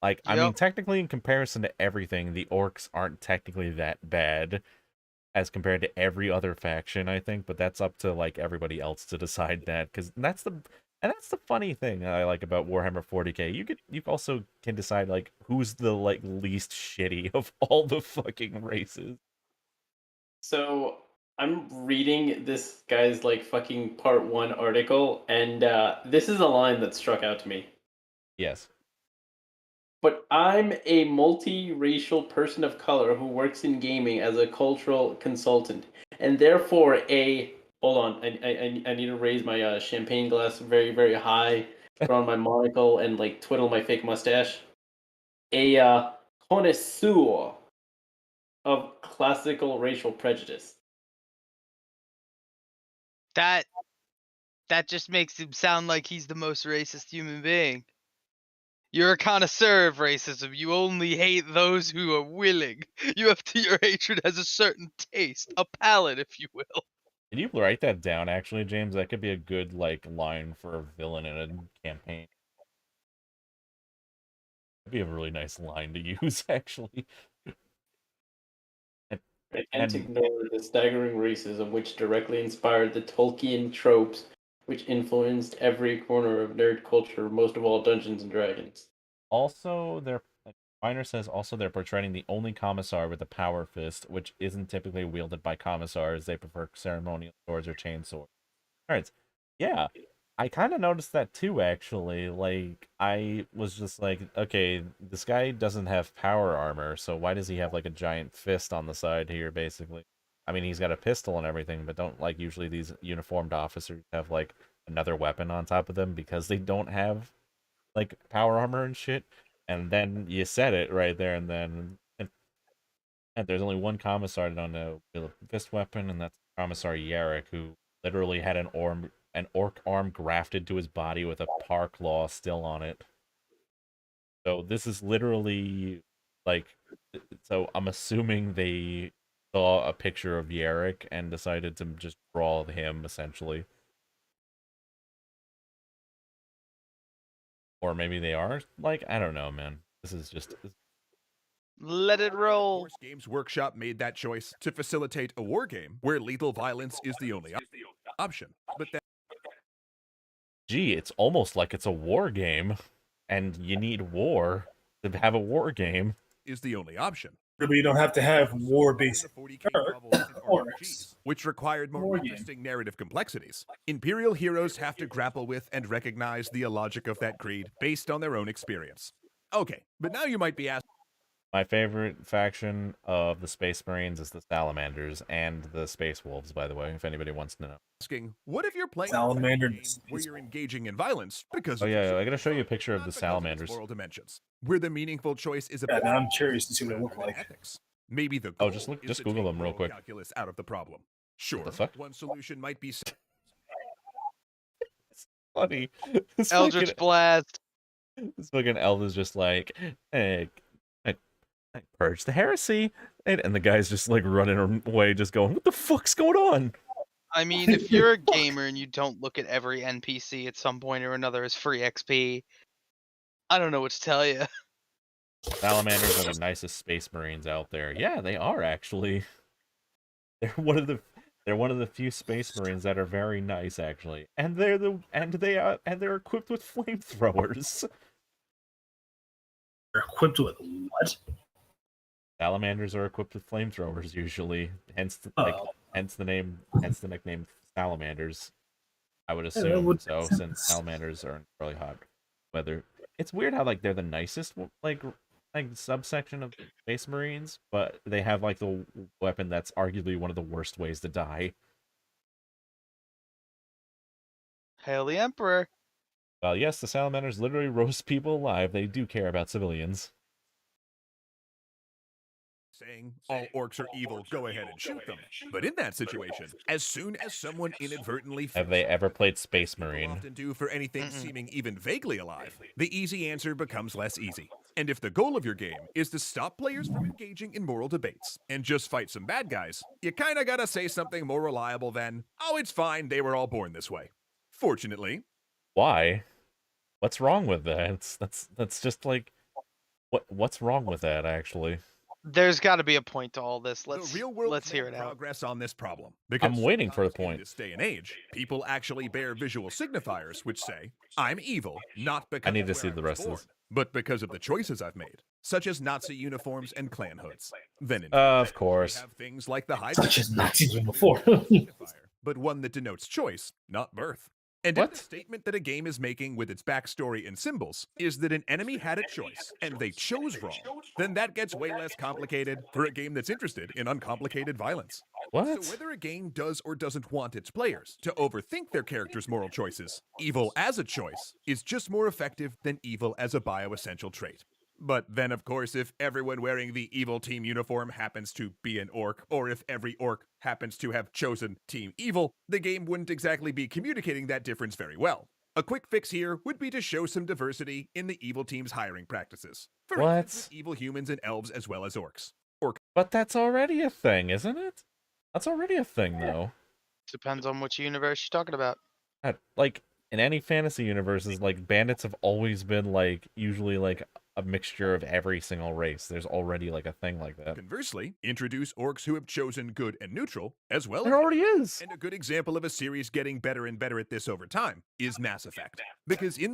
I mean, Yep. technically, in comparison to everything, the orcs aren't technically that bad as compared to every other faction, I think, but that's up to everybody else to decide that, because that's the funny thing I like about Warhammer 40k. You also can decide who's the least shitty of all the fucking races. So I'm reading this guy's fucking part 1 article, and this is a line that struck out to me. Yes. But I'm a multiracial person of color who works in gaming as a cultural consultant, and therefore hold on, I need to raise my champagne glass very, very high, put on my monocle, and twiddle my fake mustache. A connoisseur of classical racial prejudice. That just makes him sound like he's the most racist human being. You're a connoisseur of racism. You only hate those who are willing. Your hatred has a certain taste, a palate, if you will. Can you write that down, actually, James? That could be a good line for a villain in a campaign. That'd be a really nice line to use, actually. I can't ignore the staggering racism which directly inspired the Tolkien tropes, which influenced every corner of nerd culture, most of all Dungeons and Dragons. Also, Miner says they're portraying the only commissar with a power fist, which isn't typically wielded by commissars. They prefer ceremonial swords or chainswords. Alright, yeah, I kind of noticed that too, actually. I was just okay, this guy doesn't have power armor, so why does he have a giant fist on the side here, basically? I mean, he's got a pistol and everything, but don't usually these uniformed officers have another weapon on top of them because they don't have power armor and shit? And then you said it right there, and then and there's only one commissar that don't know with a fist weapon, and that's Commissar Yarrick, who literally had an orc arm grafted to his body with a par claw still on it. So this is literally like, so I'm assuming they saw a picture of Yarrick and decided to just draw him essentially. Or maybe they are like, I don't know, man. This is just Let it roll. Force Games Workshop made that choice to facilitate a war game where lethal violence is the only option. But that gee, it's almost like it's a war game, and you need war to have a war game. is the only option. But you don't have to have war-based The 40K novels and Orcs. RPGs, which required more War game. interesting narrative complexities. Imperial heroes have to grapple with and recognize the illogic of that creed based on their own experience. Okay, but now you might be My favorite faction of the Space Marines is the Salamanders and the Space Wolves, by the way, if anybody wants to know. asking, what if you're playing Salamander a game where you're engaging in violence because Oh of yeah, your I gotta show you a picture of not the because its salamanders. moral dimensions, where the meaningful choice is Yeah, about now I'm curious to see what it look rather than like. ethics. Maybe the Oh, goal just is to Google take them real moral quick. calculus out of the problem. Sure, the fuck? one solution might be Funny. This Eldritch fucking, Blast. this fucking elf is just like, hey, I purge the heresy, and the guy's just like running away, just going, what the fuck's going on? I mean, if you're a gamer and you don't look at every NPC at some point or another as free XP, I don't know what to tell you. Salamanders are the nicest Space Marines out there. Yeah, they are actually. They're one of the few Space Marines that are very nice, actually, and they're equipped with flamethrowers. They're equipped with what? Salamanders are equipped with flamethrowers usually, hence hence the nickname Salamanders. I would assume would so, make since sense. salamanders are in really hot weather. It's weird how like they're the nicest like subsection of Space Marines, but they have like the weapon that's arguably one of the worst ways to die. Hail the Emperor. Well, yes, the salamanders literally roast people alive. They do care about civilians. saying all orcs are evil, go ahead and shoot them. But in that situation, as soon as someone inadvertently Have they ever played people Space Marine? often do for anything Mm-mm. seeming even vaguely alive, the easy answer becomes less easy. And if the goal of your game is to stop players from engaging in moral debates and just fight some bad guys, you kinda gotta say something more reliable than, oh, it's fine, they were all born this way. Fortunately, Why? What's wrong with that? That's just like what's wrong with that actually? There's got to be a point to all this. the real world Let's hear can't it out. progress on this problem. I'm waiting for the sometimes in point. this day and age, people actually bear visual signifiers which say, I'm evil, not because need of to where see I the was rest of born, this. but because of the choices I've made, such as Nazi uniforms and clan hoods. Then in Of fact, course. we have things like the hide Such as Nazis were before. signifier, but one that denotes choice, not birth. And What? if the statement that a game is making with its backstory and symbols is that an enemy had a choice and they chose wrong, then that gets way less complicated for a game that's interested in uncomplicated violence. What? So whether a game does or doesn't want its players to overthink their character's moral choices, evil as a choice is just more effective than evil as a bioessential trait. But then, of course, if everyone wearing the evil team uniform happens to be an orc, or if every orc happens to have chosen Team Evil, the game wouldn't exactly be communicating that difference very well. A quick fix here would be to show some diversity in the evil team's hiring practices. For instance, What? with evil humans and elves as well as orcs. But that's already a thing, isn't it? That's already a thing, though. Depends on which universe you're talking about. Like in any fantasy universes, like bandits have always been like usually like a mixture of every single race. There's already like a thing like that. Conversely, introduce orcs who have chosen good and neutral, as well as There already is. and a good example of a series getting better and better at this over time is Mass Effect. Because in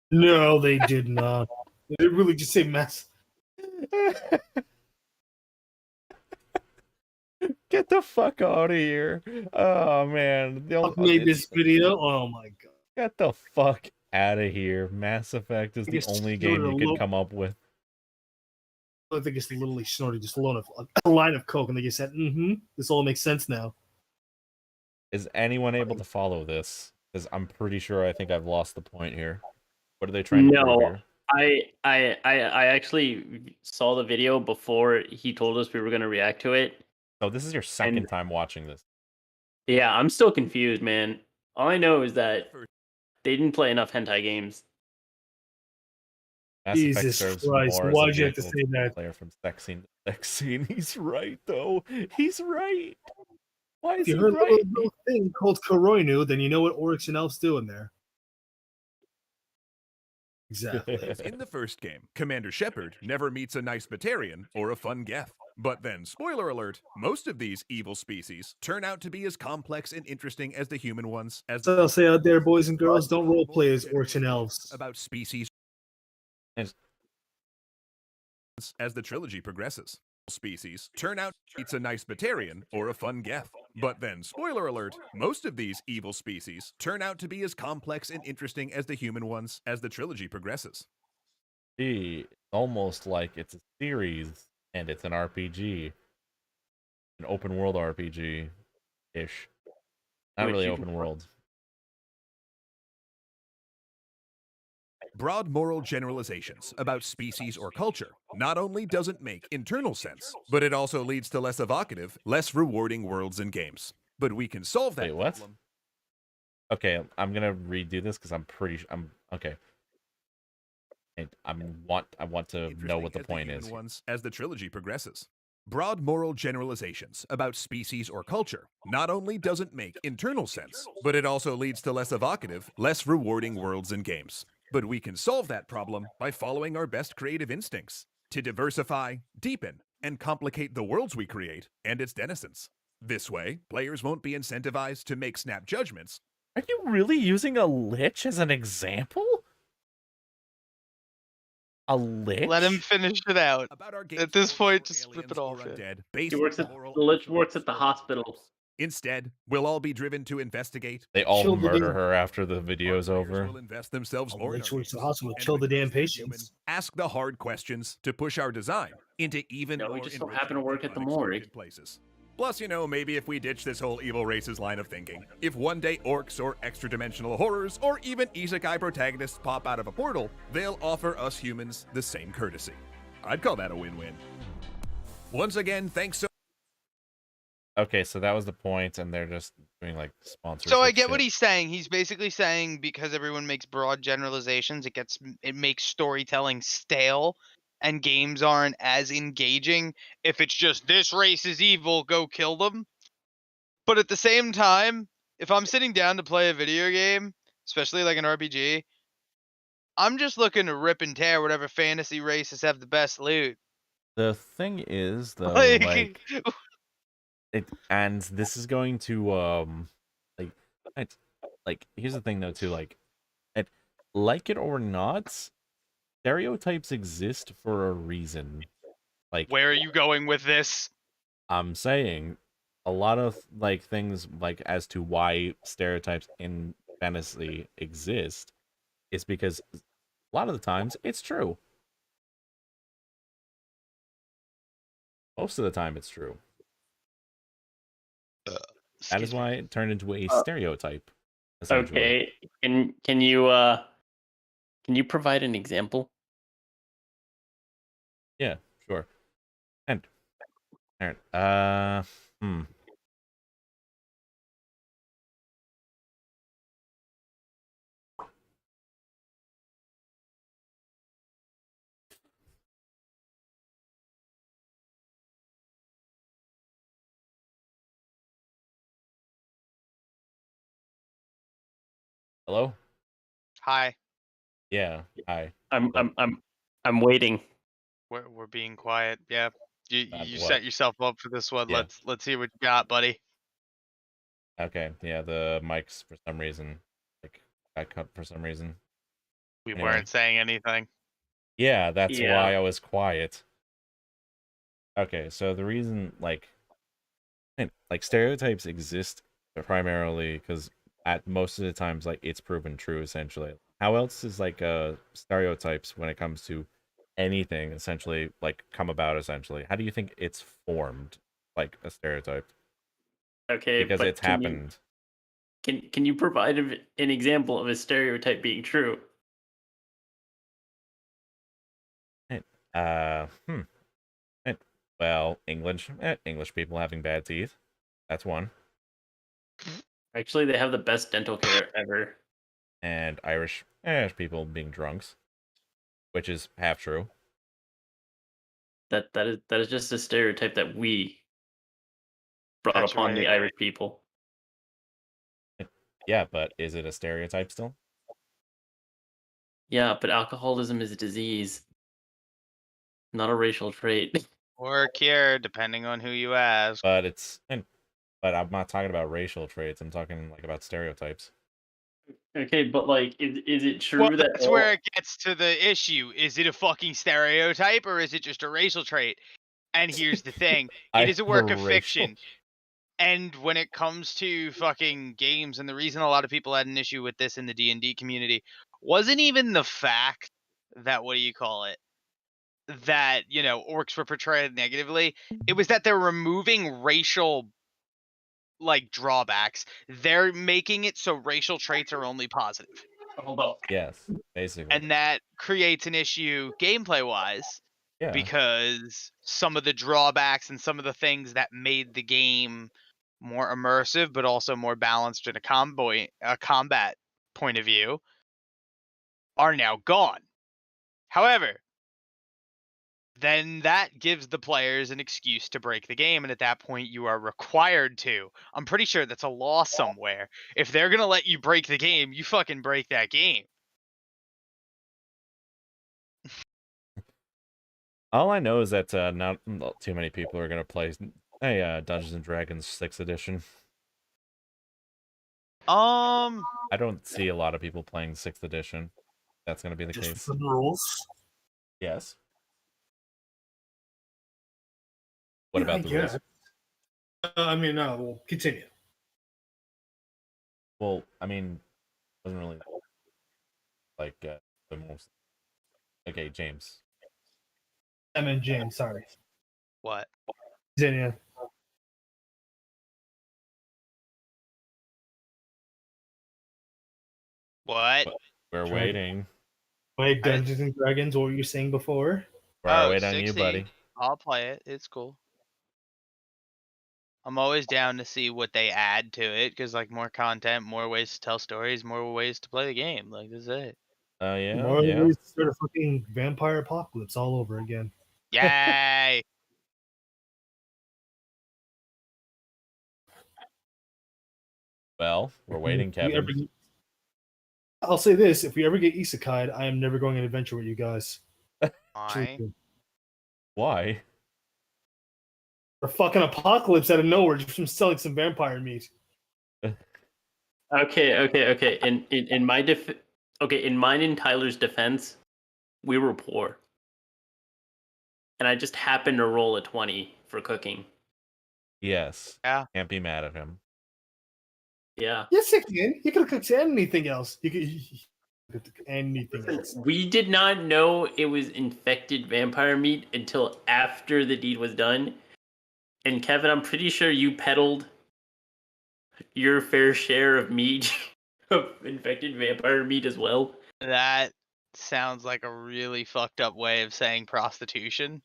No, they did not. They really just say mess. Get the fuck out of here. Oh man. Fuck made this video. Oh my god. Get the fuck out of here. Mass Effect is I the guess only give it game a you can look. come up with. I think it's literally snorted just a line of coke, and they just said, this all makes sense now. Is anyone able to follow this? Because I'm pretty sure I think I've lost the point here. What are they trying to prove No. here? I actually saw the video before he told us we were going to react to it. So this is your second time watching this. Yeah, I'm still confused, man. All I know is that they didn't play enough hentai games. Mass Effect Jesus serves Christ, more as a why'd you have to vehicle say to that? player from sex scene to sex scene. He's right, though. He's right. Why If is you he heard a right? little thing called Koroinu, then you know what orcs and elves do in there. Exactly. As in the first game, Commander Shepard never meets a nice Batarian or a fun Geth. But then, spoiler alert, most of these evil species turn out to be as complex and interesting as the human ones. As So I'll say out there, boys and girls, don't Broad roleplay as moral orcs and elves. about species Yes. as the trilogy progresses. Species turn out it's a nice Batarian or a fun Geth. But then, spoiler alert, most of these evil species turn out to be as complex and interesting as the human ones as the trilogy progresses. Gee, it's almost like it's a series and it's an RPG. An open world RPG ish. Not Which really you- open world. Broad moral generalizations about species or culture not only doesn't make internal sense, but it also leads to less evocative, less rewarding worlds and games. But we can solve that Wait, what? problem. Okay, I'm gonna redo this because I'm pretty. I'm okay. I want to know what the Interesting as point human is. ones as the trilogy progresses. Broad moral generalizations about species or culture not only doesn't make internal sense, but it also leads to less evocative, less rewarding worlds and games. But we can solve that problem by following our best creative instincts to diversify, deepen, and complicate the worlds we create and its denizens. This way, players won't be incentivized to make snap judgments. Are you really using a lich as an example? A lich? Let him finish it out. About our At this game's point, or just rip aliens it or off, yeah. undead, based He works on at moral the lich works at the hospital. Instead, we'll all be driven to investigate. They all Kill the murder demon. her after the Our video's players over. will invest themselves A more in lich our works at the games. hospital, And kill the when damn faced with patients. ask the hard questions to push our design into even No, more we just so enriching happen to work and at the morgue. unexpected places. Plus, maybe if we ditch this whole evil races line of thinking, if one day orcs or extra-dimensional horrors or even isekai protagonists pop out of a portal, they'll offer us humans the same courtesy. I'd call that a win-win. Once again, thanks so Okay, so that was the point, and they're just doing like sponsorship. So I get what shit. he's saying. He's basically saying because everyone makes broad generalizations, it makes storytelling stale, and games aren't as engaging if it's just this race is evil, go kill them. But at the same time, if I'm sitting down to play a video game, especially like an RPG, I'm just looking to rip and tear whatever fantasy races have the best loot. The thing is, though, Like, and this is going to like, here's the thing though too, like it or not, stereotypes exist for a reason. Like, where are you going with this? I'm saying a lot of like things like as to why stereotypes in fantasy exist is because a lot of the times it's true. Most of the time it's true. That is Excuse me. why it turned into a stereotype. Essentially. Okay, can you provide an example? Yeah, sure. And Aaron, hello? Hi. Yeah, hi. I'm waiting. We're being quiet. Yeah. You What? set yourself up for this one. Yeah. Let's hear what you got, buddy. Okay, yeah, the mics for some reason got cut for some reason. We Anyway. weren't saying anything. Yeah, that's Yeah. why I was quiet. Okay, so the reason like stereotypes exist primarily because at most of the times it's proven true essentially. How else is stereotypes when it comes to anything essentially come about essentially? How do you think it's formed like a stereotype? Okay, Because but it's happened. Can you provide an example of a stereotype being true? Well, English people having bad teeth. That's one. Actually, they have the best dental care ever. And Irish people being drunks. which is half true. That is just a stereotype that we brought upon the Perpetuate. Irish people. Yeah, but is it a stereotype still? Yeah, but alcoholism is a disease, not a racial trait. Or a cure, depending on who you ask. But but I'm not talking about racial traits. I'm talking like about stereotypes. Okay, but like, is it true Well, that that's where it gets to the issue. Is it a fucking stereotype or is it just a racial trait? And here's the thing. I It is a have work of racial- fiction. And when it comes to fucking games, and the reason a lot of people had an issue with this in the D&D community wasn't even the fact that, what do you call it, that, you know, orcs were portrayed negatively. It was that they're removing racial, like, drawbacks. They're making it so racial traits are only positive. Hold up. Yes, basically. And that creates an issue gameplay-wise. Yeah. Because some of the drawbacks and some of the things that made the game more immersive, but also more balanced in a combat point of view, are now gone. However, then that gives the players an excuse to break the game, and at that point you are required to. I'm pretty sure that's a law somewhere. If they're gonna let you break the game, you fucking break that game. All I know is that not too many people are gonna play Dungeons and Dragons 6th edition. Um, I don't see a lot of people playing 6th edition. That's gonna be the Just case. for the rules. Yes. What Yeah, about the rules? I mean, no, we'll continue. Well, I mean, wasn't really like the most. Okay, James. I mean, James, sorry. what? Continue. What? We're Sure. waiting. Wait, Dungeons and Dragons, what were you saying before? We're waiting on you, 60. buddy. I'll play it. It's cool. I'm always down to see what they add to it, because like more content, more ways to tell stories, more ways to play the game. Like this is it. Yeah, More yeah. ways to start a fucking vampire apocalypse all over again. Yay! Well, we're waiting, If we ever Kevin. get- I'll say this: if we ever get isekai'd, I am never going on an adventure with you guys. Why? Why? A fucking apocalypse out of nowhere just from selling some vampire meat. Okay. In my in mine and Tyler's defense, we were poor, and I just happened to roll a 20 for cooking. Yes. Yeah. Can't be mad at him. Yeah. Yes, you can. You could have cooked anything else. You could cook anything else. We did not know it was infected vampire meat until after the deed was done. And Kevin, I'm pretty sure you peddled your fair share of meat, of infected vampire meat as well. That sounds like a really fucked up way of saying prostitution.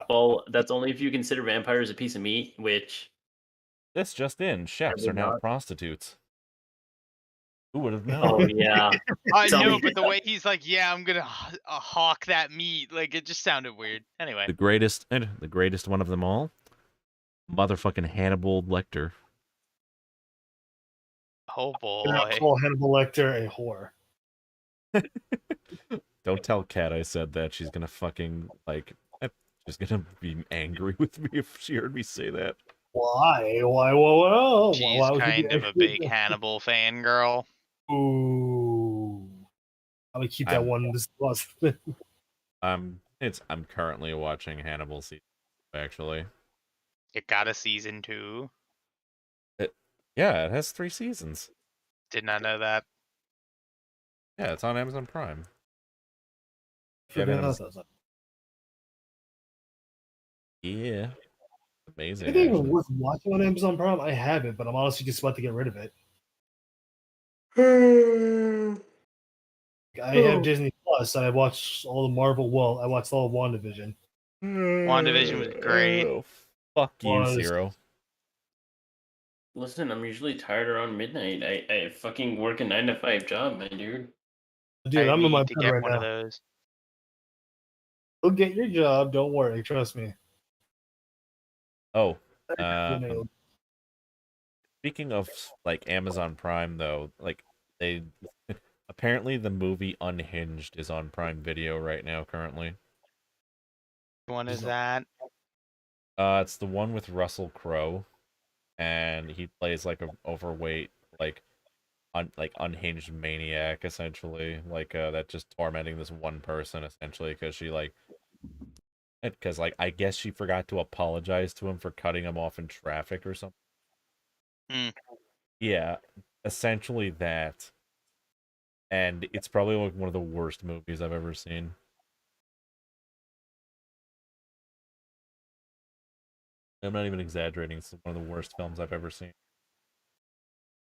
Well, that's only if you consider vampires a piece of meat, which This just in: chefs would are now not. prostitutes. Who would have oh known? yeah. I Tell know, me. but the way he's like, yeah, I'm gonna hawk that meat, like it just sounded weird. Anyway, The greatest one of them all, motherfucking Hannibal Lecter. oh You're not boy. call Hannibal Lecter a whore. Don't tell Kat I said that. She's gonna fucking she's gonna be angry with me if she heard me say that. Why? Whoa. She's Why would you kind be of a angry? big Hannibal fangirl. Ooh. I would keep that I'm- one. This was I'm currently watching Hannibal season, actually. It got a season 2. Yeah, it has 3 seasons. Did not know that. Yeah, it's on Amazon Prime. forgot Yeah, about that. Yeah. Amazing. Anything even actually. worth watching on Amazon Prime? I haven't, but I'm honestly just about to get rid of it. I have Disney Plus, and I watched all the Marvel. Well, I watched all of WandaVision. WandaVision was great. Oh, fuck you, Was- Zero. Listen, I'm usually tired around midnight. I fucking work a 9 to 5 job, my dude. Dude, I I'm in my need to bed get right one of now. those. You'll get your job. Don't worry. Trust me. Oh, You know, speaking of like Amazon Prime though, like they apparently the movie Unhinged is on Prime Video right now currently. One is that? It's the one with Russell Crowe, and he plays like a overweight, like unhinged maniac essentially, like that just tormenting this one person essentially because she like because like I guess she forgot to apologize to him for cutting him off in traffic or something. Hmm. Yeah, essentially that. And it's probably like one of the worst movies I've ever seen. I'm not even exaggerating. It's one of the worst films I've ever seen.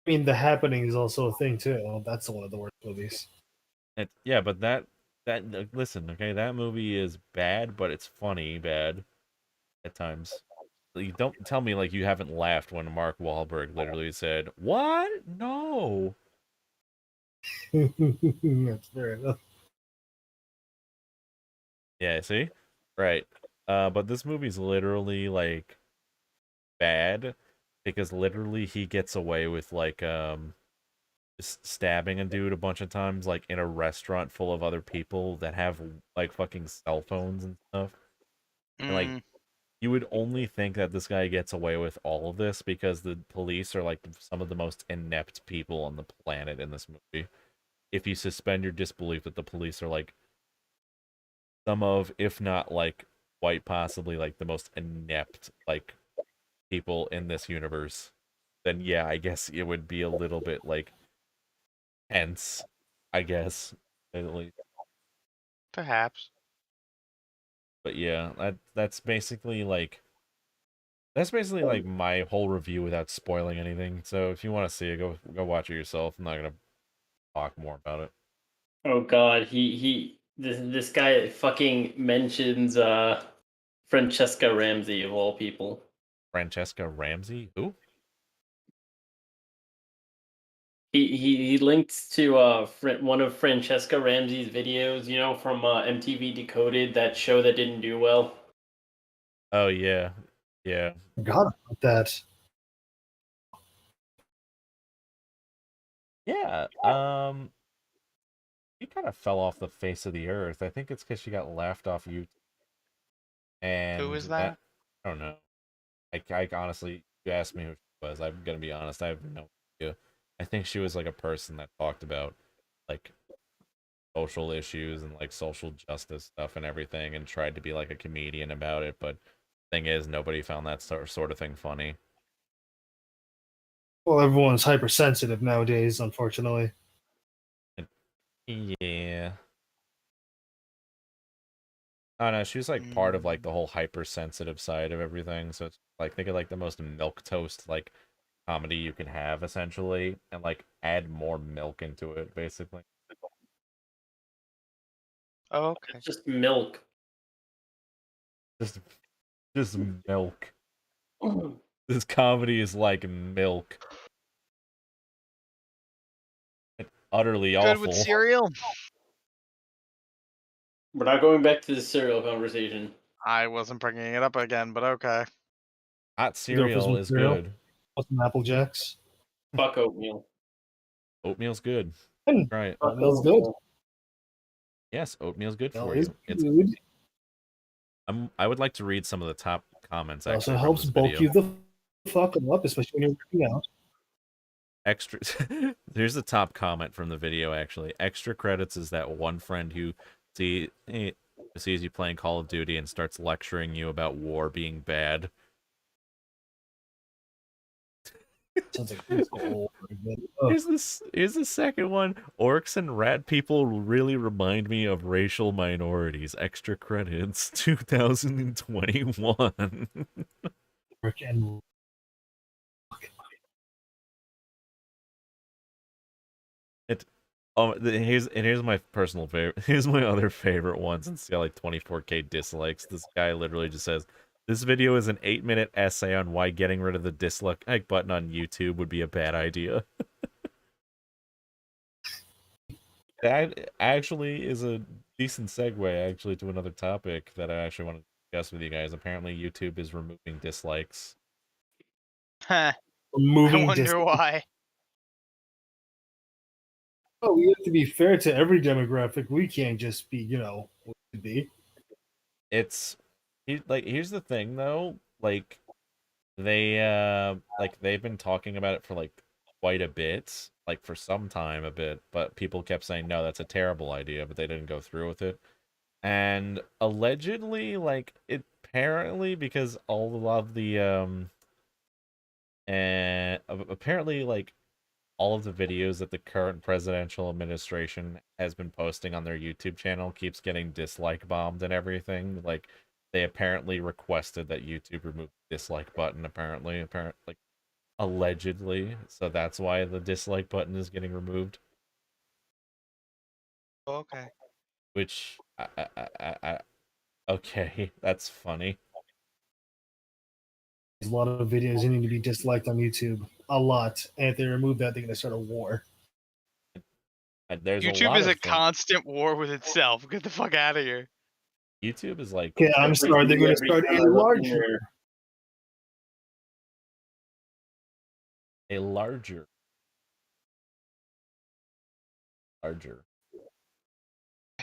I mean, The Happening is also a thing too. That's one of the worst movies. Yeah, but listen, okay, that movie is bad, but it's funny bad at times. You don't tell me like you haven't laughed when Mark Wahlberg literally said, "What? No." That's fair enough. Yeah, see? Right. But this movie's literally like bad because literally he gets away with like just stabbing a dude a bunch of times like in a restaurant full of other people that have like fucking cell phones and stuff. And like Mm, you would only think that this guy gets away with all of this because the police are like some of the most inept people on the planet in this movie. If you suspend your disbelief that the police are like some of, if not like quite possibly like the most inept like people in this universe, then yeah, I guess it would be a little bit like tense, I guess, at least. perhaps. But yeah, that's basically like my whole review without spoiling anything. So if you want to see it, go watch it yourself. I'm not gonna talk more about it. Oh God, this guy fucking mentions Francesca Ramsey of all people. Francesca Ramsey, who? He linked to one of Francesca Ramsey's videos, you know, from MTV Decoded, that show that didn't do well. Oh yeah, yeah. Forgot about that. Yeah, she kind of fell off the face of the earth. I think it's because she got laughed off YouTube, Who and is that that? I don't know. I honestly, you asked me who she was. I'm gonna be honest. I have no idea. I think she was like a person that talked about like social issues and like social justice stuff and everything, and tried to be like a comedian about it. But thing is, nobody found that sort of thing funny. Well, everyone's hypersensitive nowadays, unfortunately. Yeah. I don't know. She was like part of like the whole hypersensitive side of everything. So it's like think of like the most milk toast like comedy you can have essentially, and like add more milk into it basically. Oh, okay. It's just milk. Just just milk. This comedy is like milk. It's utterly Good awful. with cereal? We're not going back to the cereal conversation. I wasn't bringing it up again, but okay. Hot Go for cereal some is cereal. good. Some Apple Jacks. Fuck oatmeal. Oatmeal's good. And Right. Fuck oatmeal's good. oatmeal. Yes, oatmeal's good Oatmeal for is you. It's good. I would like to read some of the top comments It also actually from helps this bulk video. you the fuck up, especially when you're working out. Extra Here's the top comment from the video actually. Extra credits is that one friend who sees you playing Call of Duty and starts lecturing you about war being bad. Sounds like it's old. Oh, Here's the second one. Orcs and rat people really remind me of racial minorities. Extra credits 2021. Rick and Here's my personal favorite. Here's my other favorite one since it's got like 24K dislikes. This guy literally just says, "This video is an 8-minute essay on why getting rid of the dislike button on YouTube would be a bad idea." That actually is a decent segue actually to another topic that I actually want to discuss with you guys. Apparently, YouTube is removing dislikes. Huh, I Moving wonder why. Oh, we have to be fair to every demographic. We can't just be, what to be. It's here's the thing though, they've been talking about it for quite a bit, for some time a bit, but people kept saying no, that's a terrible idea, but they didn't go through with it. And allegedly, apparently, because all of the and apparently all of the videos that the current presidential administration has been posting on their YouTube channel keeps getting dislike bombed and everything. They apparently requested that YouTube remove the dislike button, apparently, allegedly. So that's why the dislike button is getting removed. Okay. Which, okay, that's funny. There's a lot of videos that need to be disliked on YouTube. A lot. And if they remove that, they're going to start a war. There's a YouTube lot is a of things. constant war with itself. Get the fuck out of here. YouTube is Yeah, I'm sorry. They're going to start a larger. A larger.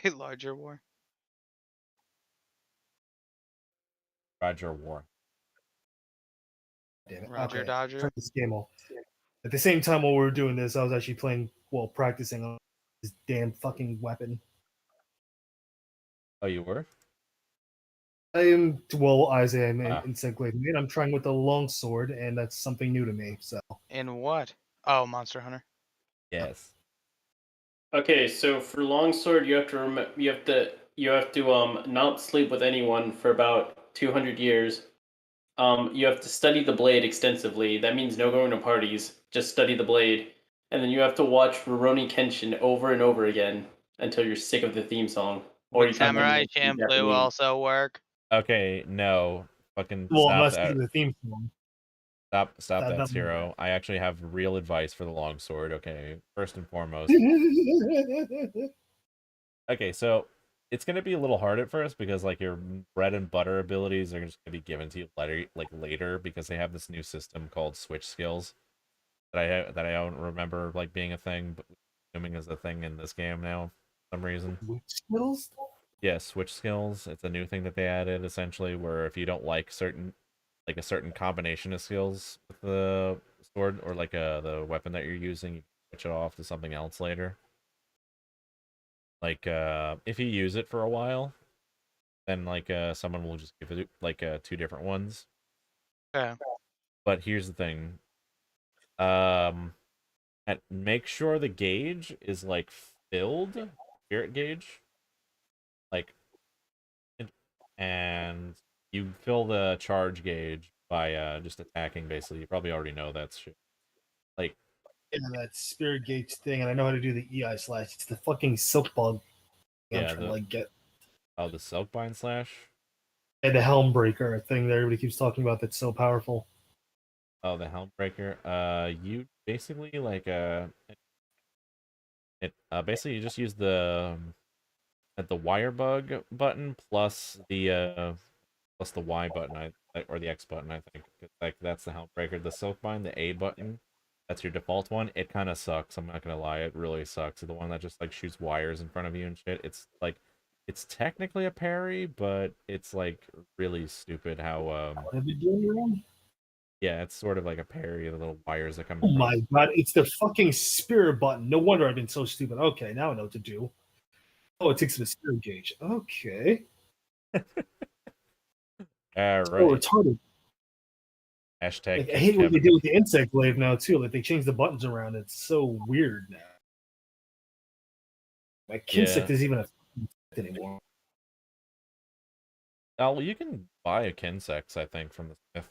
A larger war. Roger War. Damn it. Roger Okay. Dodger. Turn this game off. At the same time while we were doing this, I was actually practicing on this damn fucking weapon. Oh, you were? I am, Isaiah, I'm Ah. in Synclave. I'm trying with the long sword, and that's something new to me. So In what? Oh, Monster Hunter. Yes. Okay, so for longsword, you have to not sleep with anyone for about 200 years. You have to study the blade extensively. That means no going to parties. Just study the blade, and then you have to watch Rurouni Kenshin over and over again until you're sick of the theme song. Would you can Samurai learn Champloo Japanese. also work? Okay, no. Fucking well, stop unless that. it's the theme song. Stop that, that- Zero. I actually have real advice for the longsword, okay? First and foremost. Okay, so it's gonna be a little hard at first because your bread and butter abilities are just gonna be given to you later because they have this new system called switch skills that I don't remember being a thing, but assuming is a thing in this game now for some reason. Which skills? Yeah, switch skills. It's a new thing that they added essentially, where if you don't like a certain combination of skills with the sword or the weapon that you're using, you can switch it off to something else later. If you use it for a while, then someone will just give it two different ones. Yeah. But here's the thing. Make sure the gauge is filled, spirit gauge. And you fill the charge gauge by just attacking basically. You probably already know that shit. Yeah, that spirit gauge thing, and I know how to do the EI slash. It's the fucking silk bug. Yeah, I'm trying to get. Oh, the Silkbind slash? And the Helmbreaker thing that everybody keeps talking about that's so powerful. Oh, the Helmbreaker. You basically basically you just use the wire bug button plus the Y button, or the X button, I think. That's the Helmbreaker. The Silkbind, the A button, that's your default one. It kind of sucks. I'm not gonna lie, it really sucks. The one that just shoots wires in front of you and shit. It's technically a parry, but it's really stupid how What have you doing wrong? yeah, it's sort of like a parry of the little wires that come. Oh my god, it's the fucking spirit button. No wonder I've been so stupid. Okay, now I know what to do. Oh, it takes the spirit gauge. Okay. All Oh, right. retarded. Hashtag. I hate what they did with the insect glaive now too. They changed the buttons around. It's so weird now. My Kinsect is even a anymore. Oh, well, you can buy a Kinsex, I think, from the Smith.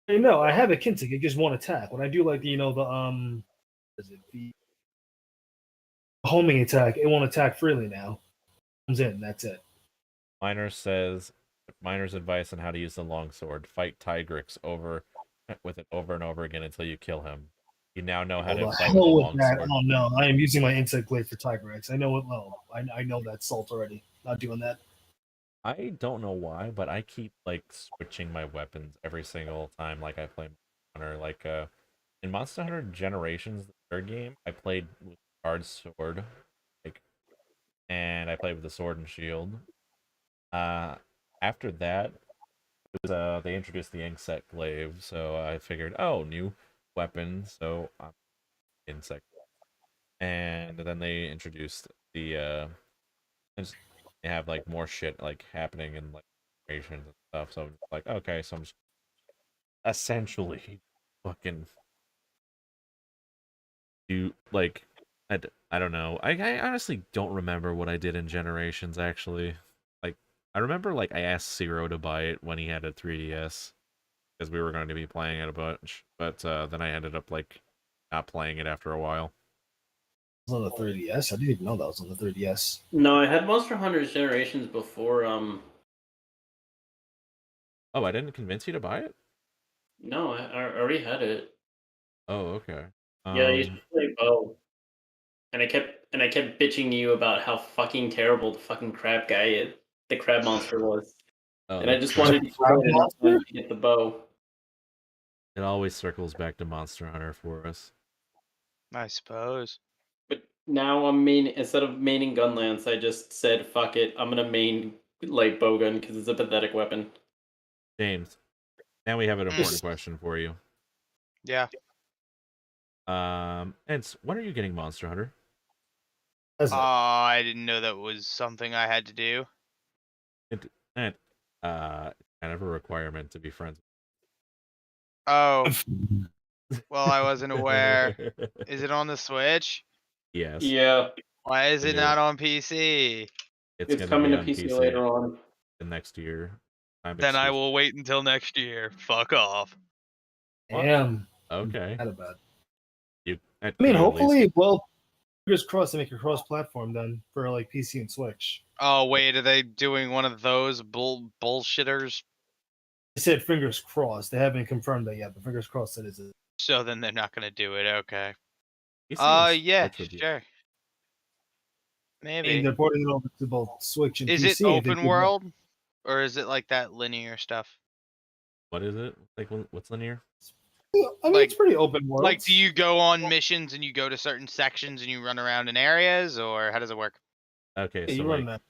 I know, I have a Kinsect. It just won't attack. When I do the homing attack, it won't attack freely now. Comes in, that's it. Miner says, Miner's advice on how to use the longsword: fight Tigrix with it over and over again until you kill him. You now know how Oh, to the fight with a hell with long that. sword. Oh no, I am using my Insect Blade for Tigrex. I know it well. I know that salt already. Not doing that. I don't know why, but I keep like switching my weapons every single time like I play Monster Hunter. Like in Monster Hunter Generations, the third game, I played with Guard Sword, like, and I played with the Sword and Shield. Uh, After that, it was they introduced the Insect Glaive, so I figured, oh, new weapon, so I'm Insect. And then they introduced the they have like more shit like happening in like generations and stuff. So I'm just like, okay, so I'm just essentially fucking do like I don't know. I honestly don't remember what I did in Generations actually. Like I remember like I asked Zero to buy it when he had a 3DS because we were going to be playing it a bunch, but then I ended up like not playing it after a while. It was on the 3DS. I didn't even know that was on the 3DS. No, I had Monster Hunter's Generations before. Oh, I didn't convince you to buy it? No, I already had it. Oh, okay. Yeah, I used to play Bow, and I kept bitching to you about how fucking terrible the fucking crab guy, the crab monster was, Oh, and I the just crap. wanted to Crab play it enough monster? time to get the bow. It always circles back to Monster Hunter for us. I suppose. But now I'm main instead of maining Gunlance, I just said fuck it. I'm gonna main light bowgun because it's a pathetic weapon. James, now we have an important Mm. question for you. Yeah. And when are you getting Monster Hunter? That's it. I didn't know that was something I had to do. It's kind of a requirement to be friends. Oh, well, I wasn't aware. Is it on the Switch? Yes. Yeah, Why is And it you're- not on PC? It's it's gonna coming be to on PC PC later on. next year. Then I will wait until next year. Fuck off. Damn. Okay. Not bad. I I mean, hopefully, well, fingers crossed they make a cross-platform then for like PC and Switch. Oh, wait, are they doing one of those bullshitters? I said fingers crossed. They haven't confirmed that yet, but fingers crossed that is it. So then they're not gonna do it. Okay. PC and Yeah, Switch would be- sure. I mean, Maybe. they're porting it over to both Switch and Is PC. it if they open do that. world, or is it like that linear stuff? What is it? Like what's linear? I mean, like- it's pretty open world. Like, do you go on missions and you go to certain sections and you run around in areas, or how does it work? Okay, Yeah, so you run like that.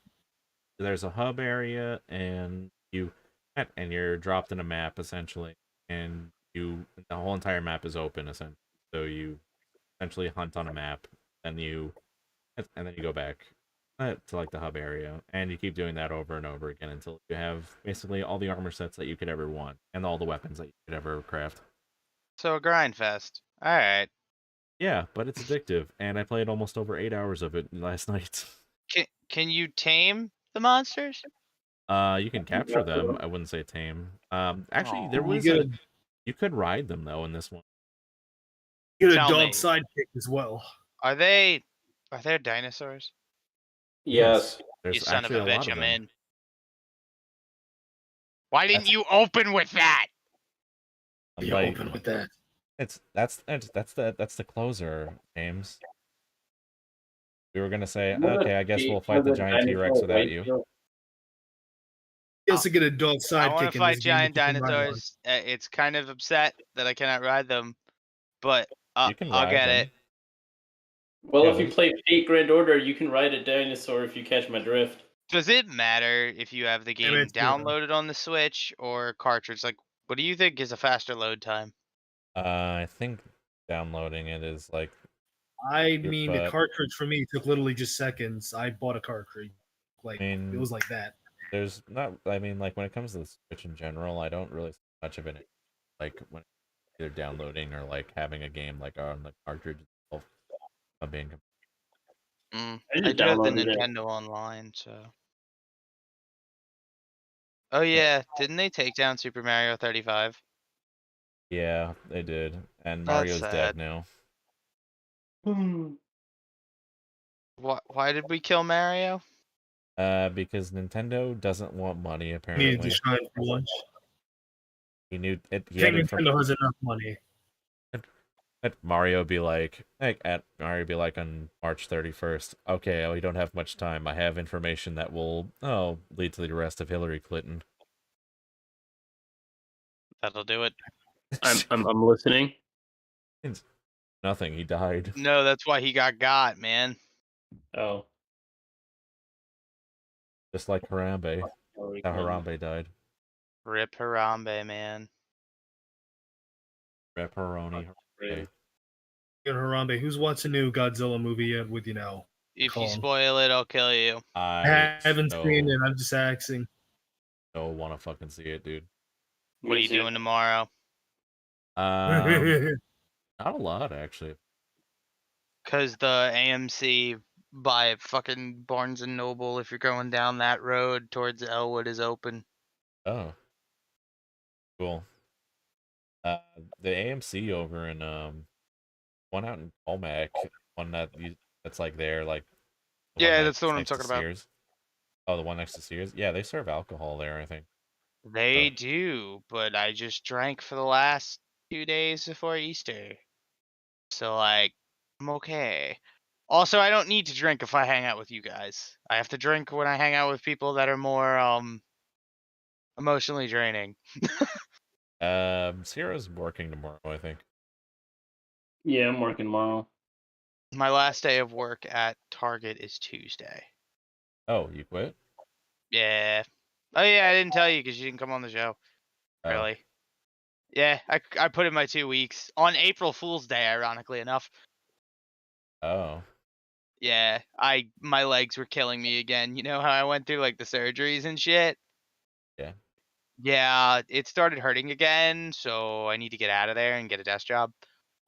there's a hub area and you're dropped in a map essentially, and the whole entire map is open essentially. So you essentially hunt on a map, and then you go back to like the hub area, and you keep doing that over and over again until you have basically all the armor sets that you could ever want and all the weapons that you could ever craft. So a grind fest. All right. Yeah, but it's addictive, and I played almost over 8 hours of it last night. Can you tame the monsters? You can capture them. I wouldn't say tame. Actually, there Aw. was you could ride them though in this one. You get a Tell dog me. sidekick as well. Are there dinosaurs? Yes. There's You son of actually a a lot bitch, of I'm them. in. Why didn't you open with that? Be Like, open with that. that's the closer, James. We were gonna say, What a okay, I guess cheat we'll fight the for giant dinosaur T-Rex without white you. shield. You also get a dog sidekick. I want in to fight this game giant that you can ride on. dinosaurs. It's kind of upset that I cannot ride them, but You can I'll ride get them. it. Well, Yeah, if you there's- play Fate Grand Order, you can ride a dinosaur if you catch my drift. Does it matter if you have the Yeah, game it's true, though. downloaded on the Switch or cartridge? Like, what do you think is a faster load time? I think downloading it is like I mean, the but- cartridge for me took literally just seconds. I bought a cartridge. Like, I mean, it was like that. there's not. I mean, like when it comes to the Switch in general, I don't really see much of it. Like when either downloading or like having a game like on the cartridge itself being. Mm, I I just do have the downloaded it. Nintendo Online, so. Oh yeah, didn't they take down Super Mario 35? Yeah, they did, and That's Mario's sad. dead now. Why did we kill Mario? Because Nintendo doesn't want money. Needed Apparently, to shine for lunch. he knew it. He I had think it from, Nintendo has enough money. Mario be like, Mario be like on March 31st. Okay, we don't have much time. I have information that will lead to the arrest of Hillary Clinton. That'll do it. I'm listening. Nothing. He died. No, that's why he got, man. Oh. Just like Harambe. Hillary How Clinton. Harambe died. Rip Harambe, man. Pepperoni. Right. Good Harambe. Who's watched a new Godzilla movie yet with If Call you 'em. spoil it, I'll kill you. I haven't seen it. I'm just asking. Don't want to fucking see it, dude. What are you doing tomorrow? Not a lot, actually. Cause the AMC by fucking Barnes and Noble, if you're going down that road towards Elwood, is open. Oh, cool. The AMC over in one out in Colmac, one that's like there, like Yeah, that's the one I'm next to talking about. Sears. Oh, the one next to Sears. Yeah, they serve alcohol there, I think. They Oh. do, but I just drank for the last 2 days before Easter. So like, I'm okay. Also, I don't need to drink if I hang out with you guys. I have to drink when I hang out with people that are more emotionally draining. Sierra's working tomorrow, I think. Yeah, I'm working tomorrow. My last day of work at Target is Tuesday. Oh, you quit? Yeah. Oh yeah, I didn't tell you because you didn't come on the show. Oh. Really? Yeah, I put in my 2 weeks on April Fool's Day, ironically enough. Oh. Yeah, my legs were killing me again. You know how I went through like the surgeries and shit? Yeah. Yeah, it started hurting again, so I need to get out of there and get a desk job.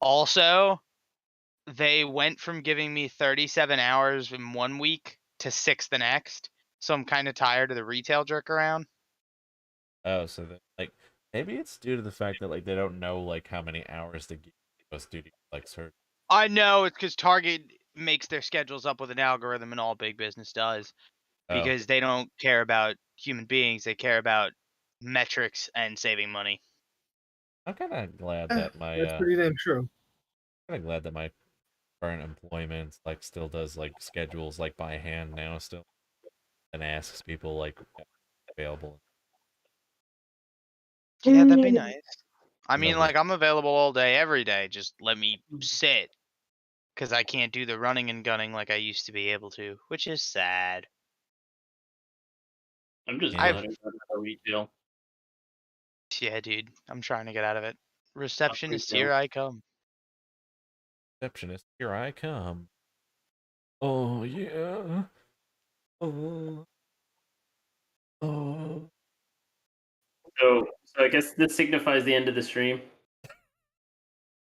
Also, they went from giving me 37 hours in 1 week to 6 the next, so I'm kind of tired of the retail jerk around. Oh, so like maybe it's due to the fact that like they don't know like how many hours to give us due to like surgery. I know it's because Target makes their schedules up with an algorithm, and all big business does, Oh. because they don't care about human beings; they care about metrics and saving money. I'm kind of glad that my That's pretty damn true. current employment like still does like schedules like by hand now still, and asks people like available. Yeah, that'd be nice. I mean, No, like, I'm available all day, every day. Just let me sit, because I can't do the running and gunning like I used to be able to, which is sad. I'm just Yeah. glad I got out of retail. Yeah, dude, I'm trying to get out of it. Receptionist, retail. here I come. receptionist, here I come. Oh yeah. Oh. Oh. So I guess this signifies the end of the stream.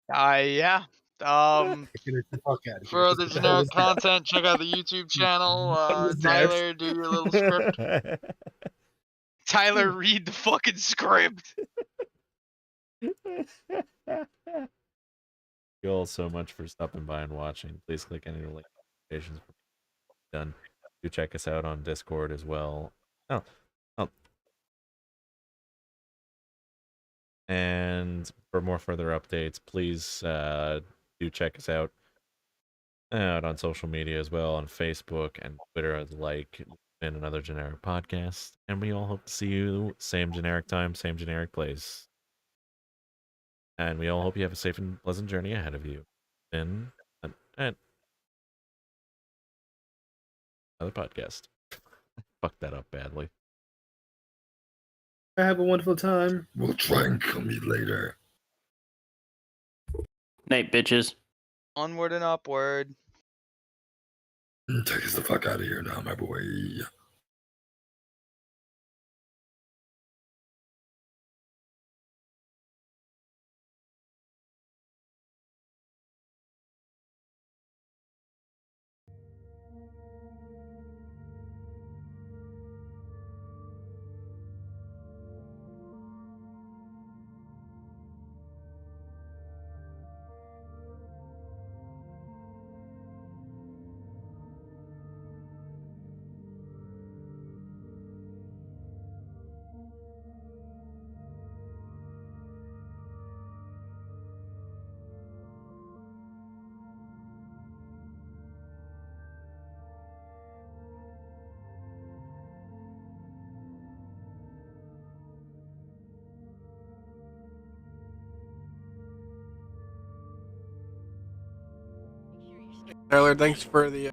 Yeah. Get the fuck out of For here. other What the hell generic was that? content, check out the YouTube channel. What was that? Tyler, do your little script. Tyler, read the fucking script. Thank you all so much for stopping by and watching. Please click any link notifications done. Do check us out on Discord as well. Oh. And for more further updates, please do check us out on social media as well, on Facebook and Twitter, like and another generic podcast. And we all hope to see you same generic time, same generic place. And we all hope you have a safe and pleasant journey ahead of you. And another podcast. Fucked that up badly. Have a wonderful time. We'll try and kill me later. Night, bitches. Onward and upward. Take us the fuck out of here now, my boy. Tyler, thanks for the